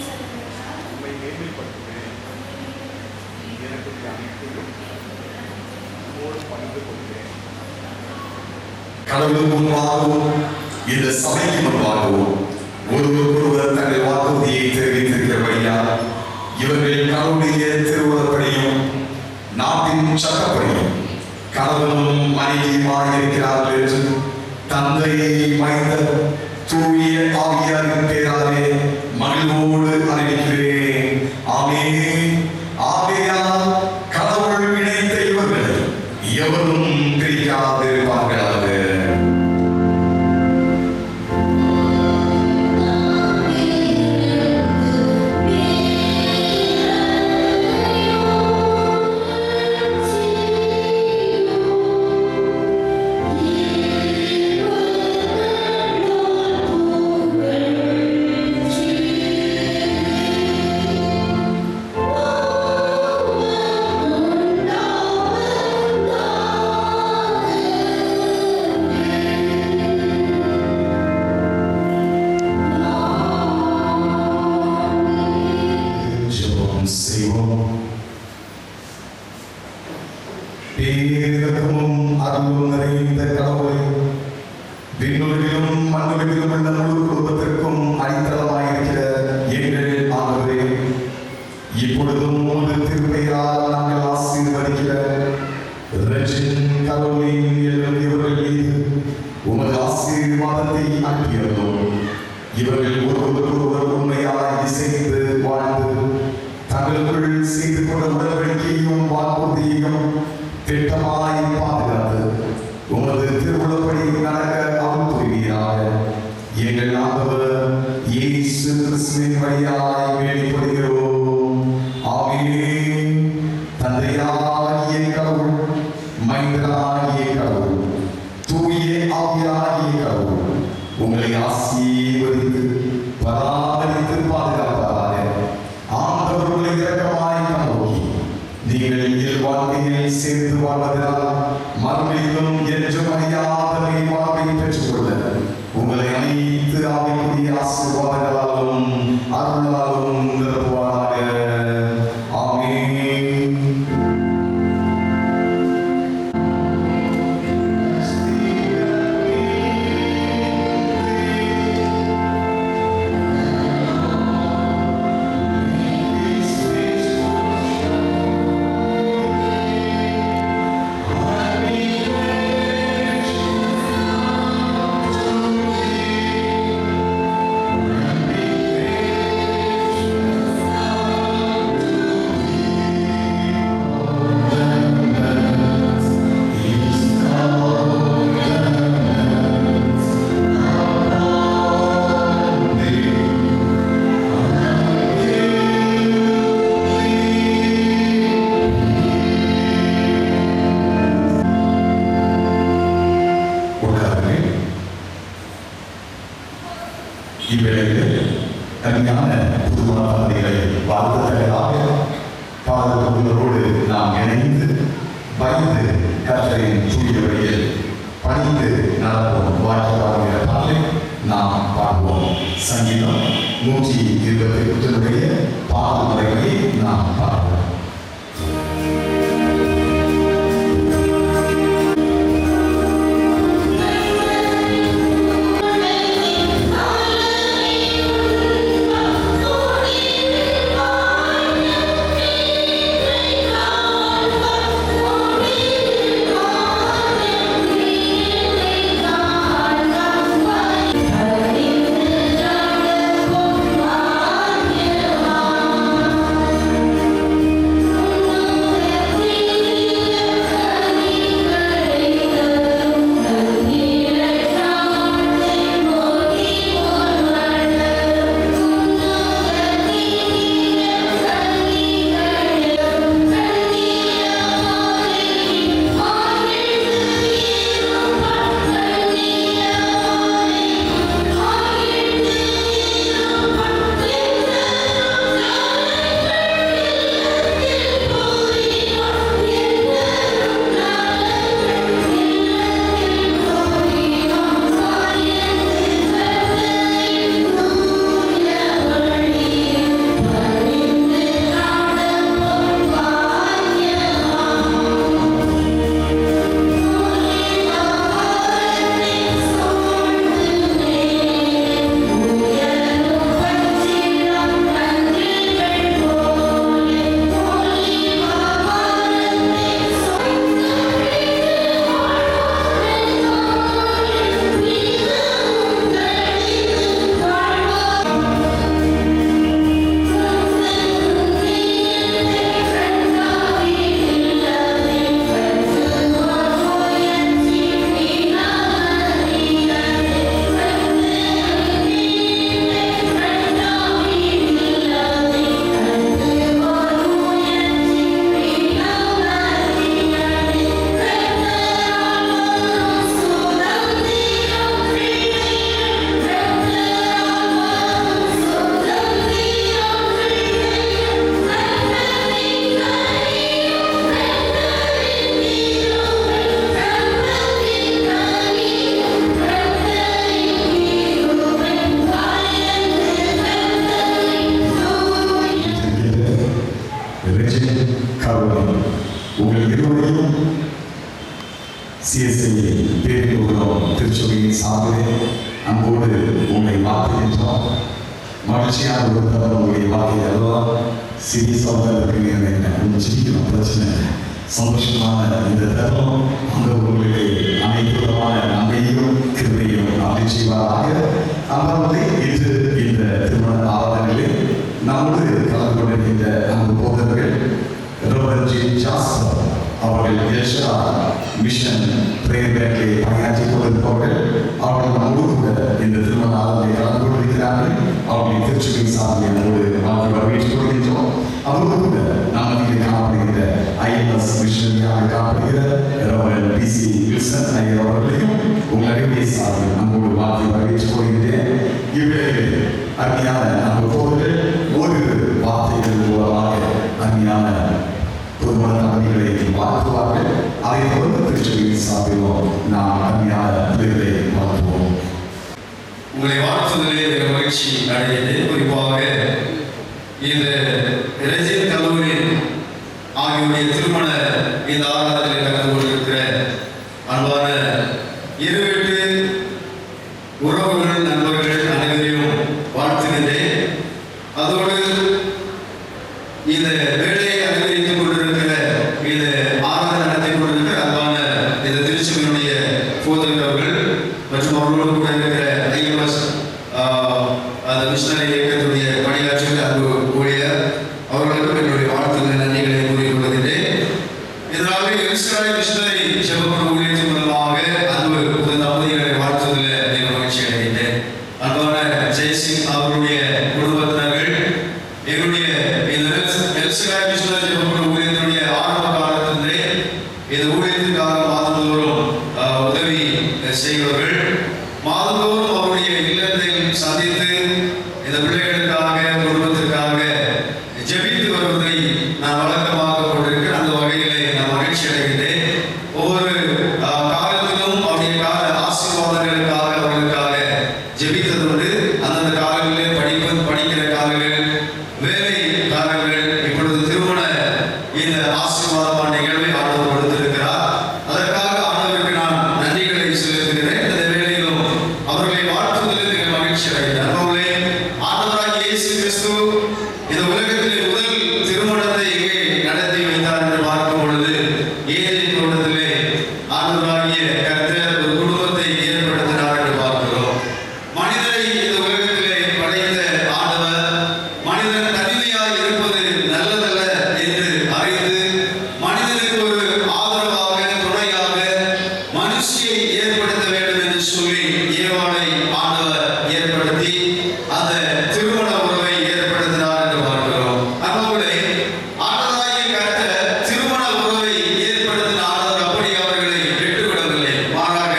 S6: செலவிட்டால் உண்மை மேன்மைப்படுத்துகிறேன். எனக்கு அனைத்தையும் உம்மோடு பகிர்ந்து கொள்கிறேன்.
S10: கடவுளுக்கு முன்பாகவும் இந்த சபைக்கு முன்பாகவும் ஒருவருக்கொருவர் தங்கள் வாக்குறுதியை தெரிவித்திருக்கிறபடியால் இவர்கள் கடவுளுடைய திருவுளப்படியும் நாட்டின் சட்டப்படியும் கணவனும் மனைவியுமாய் இருக்கிறார்கள் என்று தந்தையை மைந்தர் தூய ஆவியாரின் பேராலே மகிழ்வோடு அறிவிக்கிறேன். ஆமென். ஆகையால் கடவுள் இணைத்த இவர்களை எவரும் பிரிக்காதிருப்பார்களாக. பேரகமும் அருளும் நிறைந்த கடவுளை, விண்ணுலகிலும் மண்ணுலகிலும் உள்ள முழு குடும்பத்திற்கும் அடித்தளமாயிருக்கிற எங்கள் ஆண்டவரே, இப்பொழுதும் உமது திருப்பெயரால் நாங்கள் ஆசீர்வதிக்கிற ரெஜின் கரோலின் இவர்கள் மீது உமது ஆசீர்வாதத்தை அனுப்பியிருந்தோம். இவர்கள் ஒருவருக்கொருவர் உண்மையாய் இசைந்து வாழ்ந்து தங்களுக்குள் செய்து கொண்ட உடன்படிக்கையும் வாக்குறுதியையும் திட்டமாய் பாதுகாத்து உமது திருவுளப்படி நடக்க அருள் புரிவீராக. எங்கள் ஆண்டவர் இயேசு கிறிஸ்துவின் வழியாய் வேண்டிக்கொள்கிறோம். ஆமென். தந்தையாகிய கடவுள், மைந்தராகிய கடவுள், தூய ஆவியாகிய கடவுள் உங்களை ஆசீர்வதித்து பராமரித்து பாதுகாப்பாராக. ஆண்டவர் உங்களை இரக்கமாய் கண்ணோக்கி நீங்கள் வாழ்க்கையில் சேர்ந்து வாழ்வதால் மறுமையிலும் என்றும் அறியாத வாழ்வை பெற்றுக்கொள்ள உங்களை அனைத்து ஆவிக்குரிய ஆசீர்வாதங்களாலும் அருளாலும் நிரப்புவாராக. ஆமென். இவ்வேளையில் கல்யாண புதுமணங்களை வாழ்த்துதலாக பாதகங்களோடு நாம் இணைந்து பயந்து கர்த்தரின் தூய வழியில் பணிந்து நடப்போம். வாழ்க்கையாகிற பாடலை நாம் பாடுவோம். சங்கீதம் 128 பாடல் முறைகளை நாம் பாடுவோம்.
S2: Hare
S10: திருச்சபையின் சார்பிலே அன்போடு உங்களை வாழ்த்துகின்றோம். மகிழ்ச்சியான ஒரு தரம் உங்களுடைய வாழ்க்கை அல்லவா சீரியஸாக இருக்குன்னு சிரிக்கணும், பிரச்சனை சந்தோஷமான இந்த தரம் அந்த உங்களுக்கு அனைத்து விதமான நன்மையும் கிருபையும் செய்வாராக. அம்மாவளை இன்று இந்த திருமண ஆராதனையிலே நம்மோடு கலந்து கொண்டிருக்கின்ற அந்த போதகர்கள் அவர்கள் யேசுவா மிஷன் பிரேயர் பேங்கிலே பணியாற்றி கொண்டிருப்பவர்கள் அவர்கள் நம்மோடு கூட இந்த திருமண ஆராதனை கலந்து கொண்டிருக்கிறார்கள். அவர்களை திருச்சபை சார்பில் நம்மோடு வாழ்க்கை வரவேற்றுக் கொள்கின்றோம். அவரோடு கூட நம்மதிலே காணப்படுகின்ற ஐஎம்எஸ் மிஷனரியாக காணப்படுகிற ரெவரண்ட் பிசி வில்சன் ஐயர் அவர்களையும் உங்கள் அறிவியை சார்பில் நம்மோடு வாழ்க்கை வரவேற்றுக் கொள்கின்றேன். இவ்வேளையில் அருமையான நம்ம போதகர்கள் ஒரு வார்த்தைகள் மூலமாக அருமையான திருமண தம்பதிகளை வாழ்த்துவார்கள். அதை தொடர்ந்து திருச்சபையின் சார்பிலும் நாம் அருமையான பிள்ளைகளை வாழ்த்துவோம்.
S12: உங்களை வாழ்த்துவதிலே மகிழ்ச்சி அடைகிறது. குறிப்பாக இந்த ரெஜியல் கல்லூரி ஆகியோருடைய திருமண இந்த ஆராதனையில் கலந்து கொண்டிருக்கிற அன்பான இருவீட்டு உறவுகள் நண்பர்கள் அனைவரையும் வாழ்த்துகின்றேன். அதோடு இந்த வேலையை அனுமதித்துக் கொண்டிருக்கிற இந்த ஆராதனை நடத்தி கொண்டிருக்கிற அன்பான இந்த திருச்சபையினுடைய போதகர்கள் மற்றும் அவர்களோடு கூட இருக்கிற ஐஎம்எஸ் அந்த மிஷனரி இயக்கத்துடைய பணியாற்றுகிற அன்பு ஊழியர் அவர்களுக்கும் என்னுடைய வாழ்த்துக்களை நன்றிகளை கூறிக்கொள்கின்றேன். இதனால இஸ்ராயல் மிஷனரி ஜெபக்குழு ஊழியத்தின் மூலமாக அன்பு தம்பதிகளை வாழ்த்துவதில் மிக மகிழ்ச்சி அடைகின்றேன். அன்பான ஜெய்சிங் அவருடைய குடும்பத்தினர்கள் எங்களுடைய இந்த இஸ்ராயல் மிஷனரி ஜெபக்குழு ஊழியத்தினுடைய ஆரம்ப காலத்திலே இந்த ஊழியத்திற்காக மாதந்தோறும் உதவி செய்கிறவர்கள். மாதந்தோறும் அவருடைய இல்லத்தில் சந்தித்து இந்த பிள்ளைகளுக்காக குடும்பத்திற்காக ஜெபித்து வருவதை நான் வழக்கமாக கொண்டிருக்கிறேன். அந்த வகையிலே நான் மகிழ்ச்சி அடைகின்றேன். ஒவ்வொரு காலத்திலும் அவருடைய கால ஆசீர்வாதங்களுக்காக அவர்களுக்காக ஜெபித்ததோடு அந்தந்த காலங்களிலே படிக்கிற காலங்கள் வேலைக்காரர்கள் இப்பொழுது திருமண இந்த ஆசீர்வாதமான நிகழ்வை ஆண்டவர் கொடுத்திருக்கிறார். அதற்காக ஆண்டவருக்கு நான் நன்றிகளை செலுத்துகிறேன். இந்த வேளையிலும் அவர்களை வாழ்த்துவதில் மிக மகிழ்ச்சி அடைகிறேன். ஆண்டவராகிய இயேசு கிறிஸ்து இந்த உலகத்திலே முதல் திருமணத்தை இங்கே நடத்தி வைத்தார் என்று பார்க்கும் பொழுது ஏதேன் தோட்டத்திலே ஆண்டவராகிய கர்த்தர் ஒரு குடும்பத்தை ஏற்படுத்தினார் என்று பார்க்கிறோம். மனிதரை இந்த உலகத்திலே படைத்த ஆண்டவர் மனிதன் தனிமையாய் இருப்பது நல்லதல்ல என்று அறிந்து மனிதனுக்கு ஒரு ஆதரவாக துணையாக மனுஷியை ஏற்படுத்த வேண்டும் என்று சொல்லி ஏவாளை ஆண்டவர் ஏற்படுத்தி அந்த திருமண உறவை ஏற்படுத்தினார் என்று பார்க்கிறோம். அன்பர்களே, ஆண்டவராகிய கர்த்தர் திருமண உறவை ஏற்படுத்தின ஆண்டவர் அப்படி அவர்களை விட்டுவிடவில்லை. மாறாக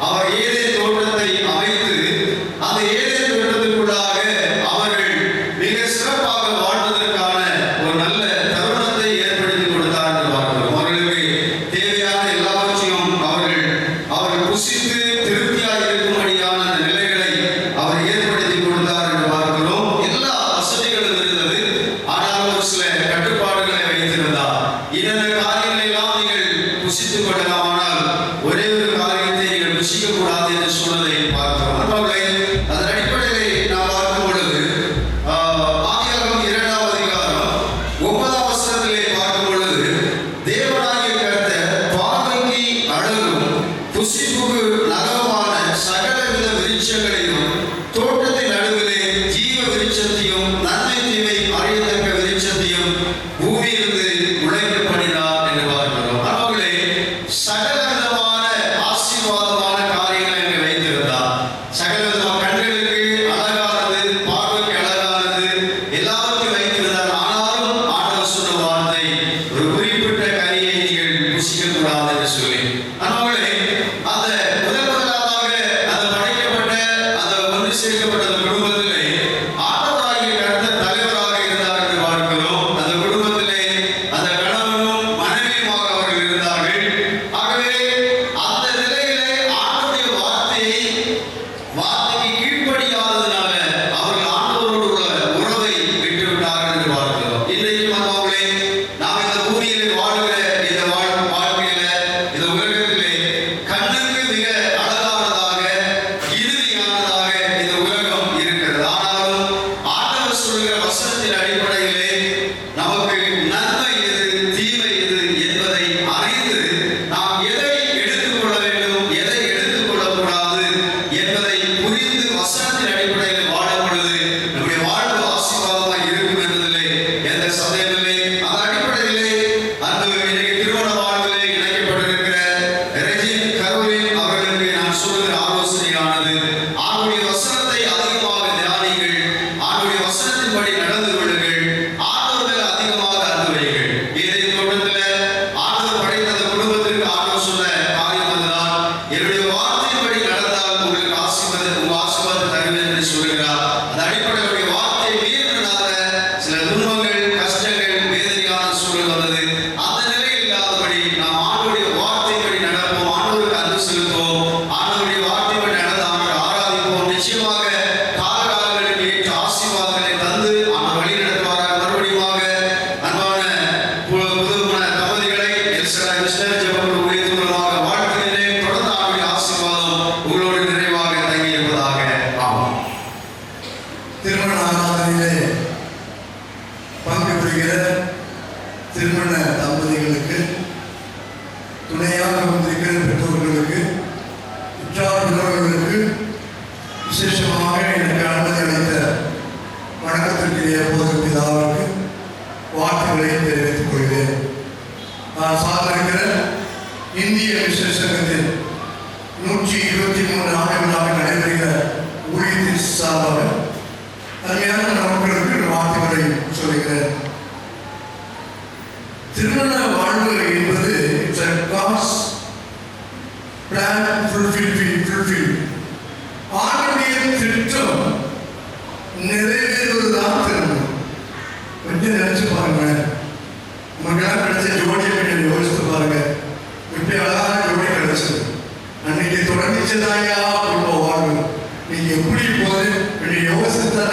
S12: அவர் ஏதேன் தோட்டத்தை அமைத்து அந்த ஏதேன் தோட்டத்திற்குள்ளாக அவர்கள் மிக சிறப்பாக வாழ்வதற்கான ஒரு நல்ல தருணத்தை ஏற்படுத்தி கொடுத்தார் என்று பார்க்கிறோம். அவர்களுக்கு தேவையான எல்லாவற்றையும் அவர்கள் புசித்து திருப்தியாக இருக்கும்படியான அந்த நிலைகளை அவர் ஏற்படுத்தி கொடுத்தார் என்று பார்க்கிறோம். எல்லா வசதிகளும் இருந்தது. ஆனால் ஒரு சில கட்டுப்பாடுகளை வைத்திருந்தார். இரண்டு காரியங்களை எல்லாம் நீங்கள் புசித்துக் கொள்ளலாம், ஆனால் ஒரே ஒரு காரியத்தை நீங்கள் புசிக்க கூடாது என்று சொன்னதை பார்க்கிறோம். அதன் அடிப்படையிலே நாம் பார்க்கும் பொழுது ஆதியாகமம் 2ஆம் அதிகாரம் 9ஆம் வசனத்திலே பார்க்கும் பொழுது தேவனாகிய கர்த்தர் பார்வைக்கு அழகும் புசிப்புக்கு நலவுமான சகலவித விருட்சங்களையும் தோட்டத்தின் நடுவிலே ஜீவ விருட்சத்தையும் நன்மை தீமை அறியத்தக்க விருட்சத்தையும் பூமியிலிருந்து முளைக்க பண்ணினார் என்று பார்க்கிறோம். அவர்களே சகல விதமான ஆசீர்வாதமான காரியங்களை இருந்தால் உங்களுக்கு ஆசீர்வாதம் தருவேன் என்று சொல்லுகிறார். அந்த அடிப்படையுடைய வார்த்தை மீறினால சில துன்பங்கள், கஷ்டங்கள், வேதனையான சூழல் வந்தது. அந்த நிலை இல்லாதபடி நாம் ஆண்டவருடைய வார்த்தைப்படி நடப்போம், ஆண்டவருக்கு அன்பு செலுத்துவோம், ஆண்டவருடைய வார்த்தைப்படி நடந்து ஆண்டவரை ஆராதிப்போம். நிச்சயமாக காலகாலங்களுக்கு ஏற்ற ஆசீர்வாதங்களை தந்து ஆண்டவர் வழி நடத்துவாராக. மறுபடியுமாக அன்பான புதுமண தம்பதிகளை எல்சடா கிருஷ்ணர் ஜெபங்கள் உயர்த்தும் மூலமாக வாழ்த்துகிறேன். தொடர்ந்து ஆண்டவருடைய ஆசீர்வாதம் உங்களோடு நிறைவாக தங்கி இருப்பதாக. ஆமாம்.
S13: திருமண ஆராதனையிலே பங்கு பெறுகிற திருமண தம்பதிகளுக்கு, துணையாக வந்திருக்கிற பெற்றோர்களுக்கு, உற்றார் உறவுகளுக்கு, விசேஷமாக எனக்கு அனுமதி அளித்த வணக்கத்திற்குரிய போதக பிதாவிற்கு வாழ்த்துக்களை தெரிவித்துக் கொள்கிறேன். நான் சார்ந்திருக்கிற இந்திய மிஷன் சங்கத்தில் 123 ஆண்டுகளாக நடைபெறுகிற ஊழியத்தின் சார்பாக அருமையான மக்களுக்கு வார்த்தைகளை சொல்லுகிறேன். திருமண வாழ்வு என்பது it's a God's plan fulfilled. ஆண்டுடைய திட்டம் நிறைவேறுவதுதான் திருமணம். கொஞ்சம் நினைச்சு பாருங்க, உங்களுக்கெல்லாம் கிடைச்ச ஜோடியை கொஞ்சம் யோசித்து பாருங்க. இப்படி அழகான ஜோடி கிடைச்சது, அன்னைக்கு தொடர்ந்துச்சுதாயா வாழ்வு. நீங்க எப்படி போது கொஞ்சம் யோசித்தா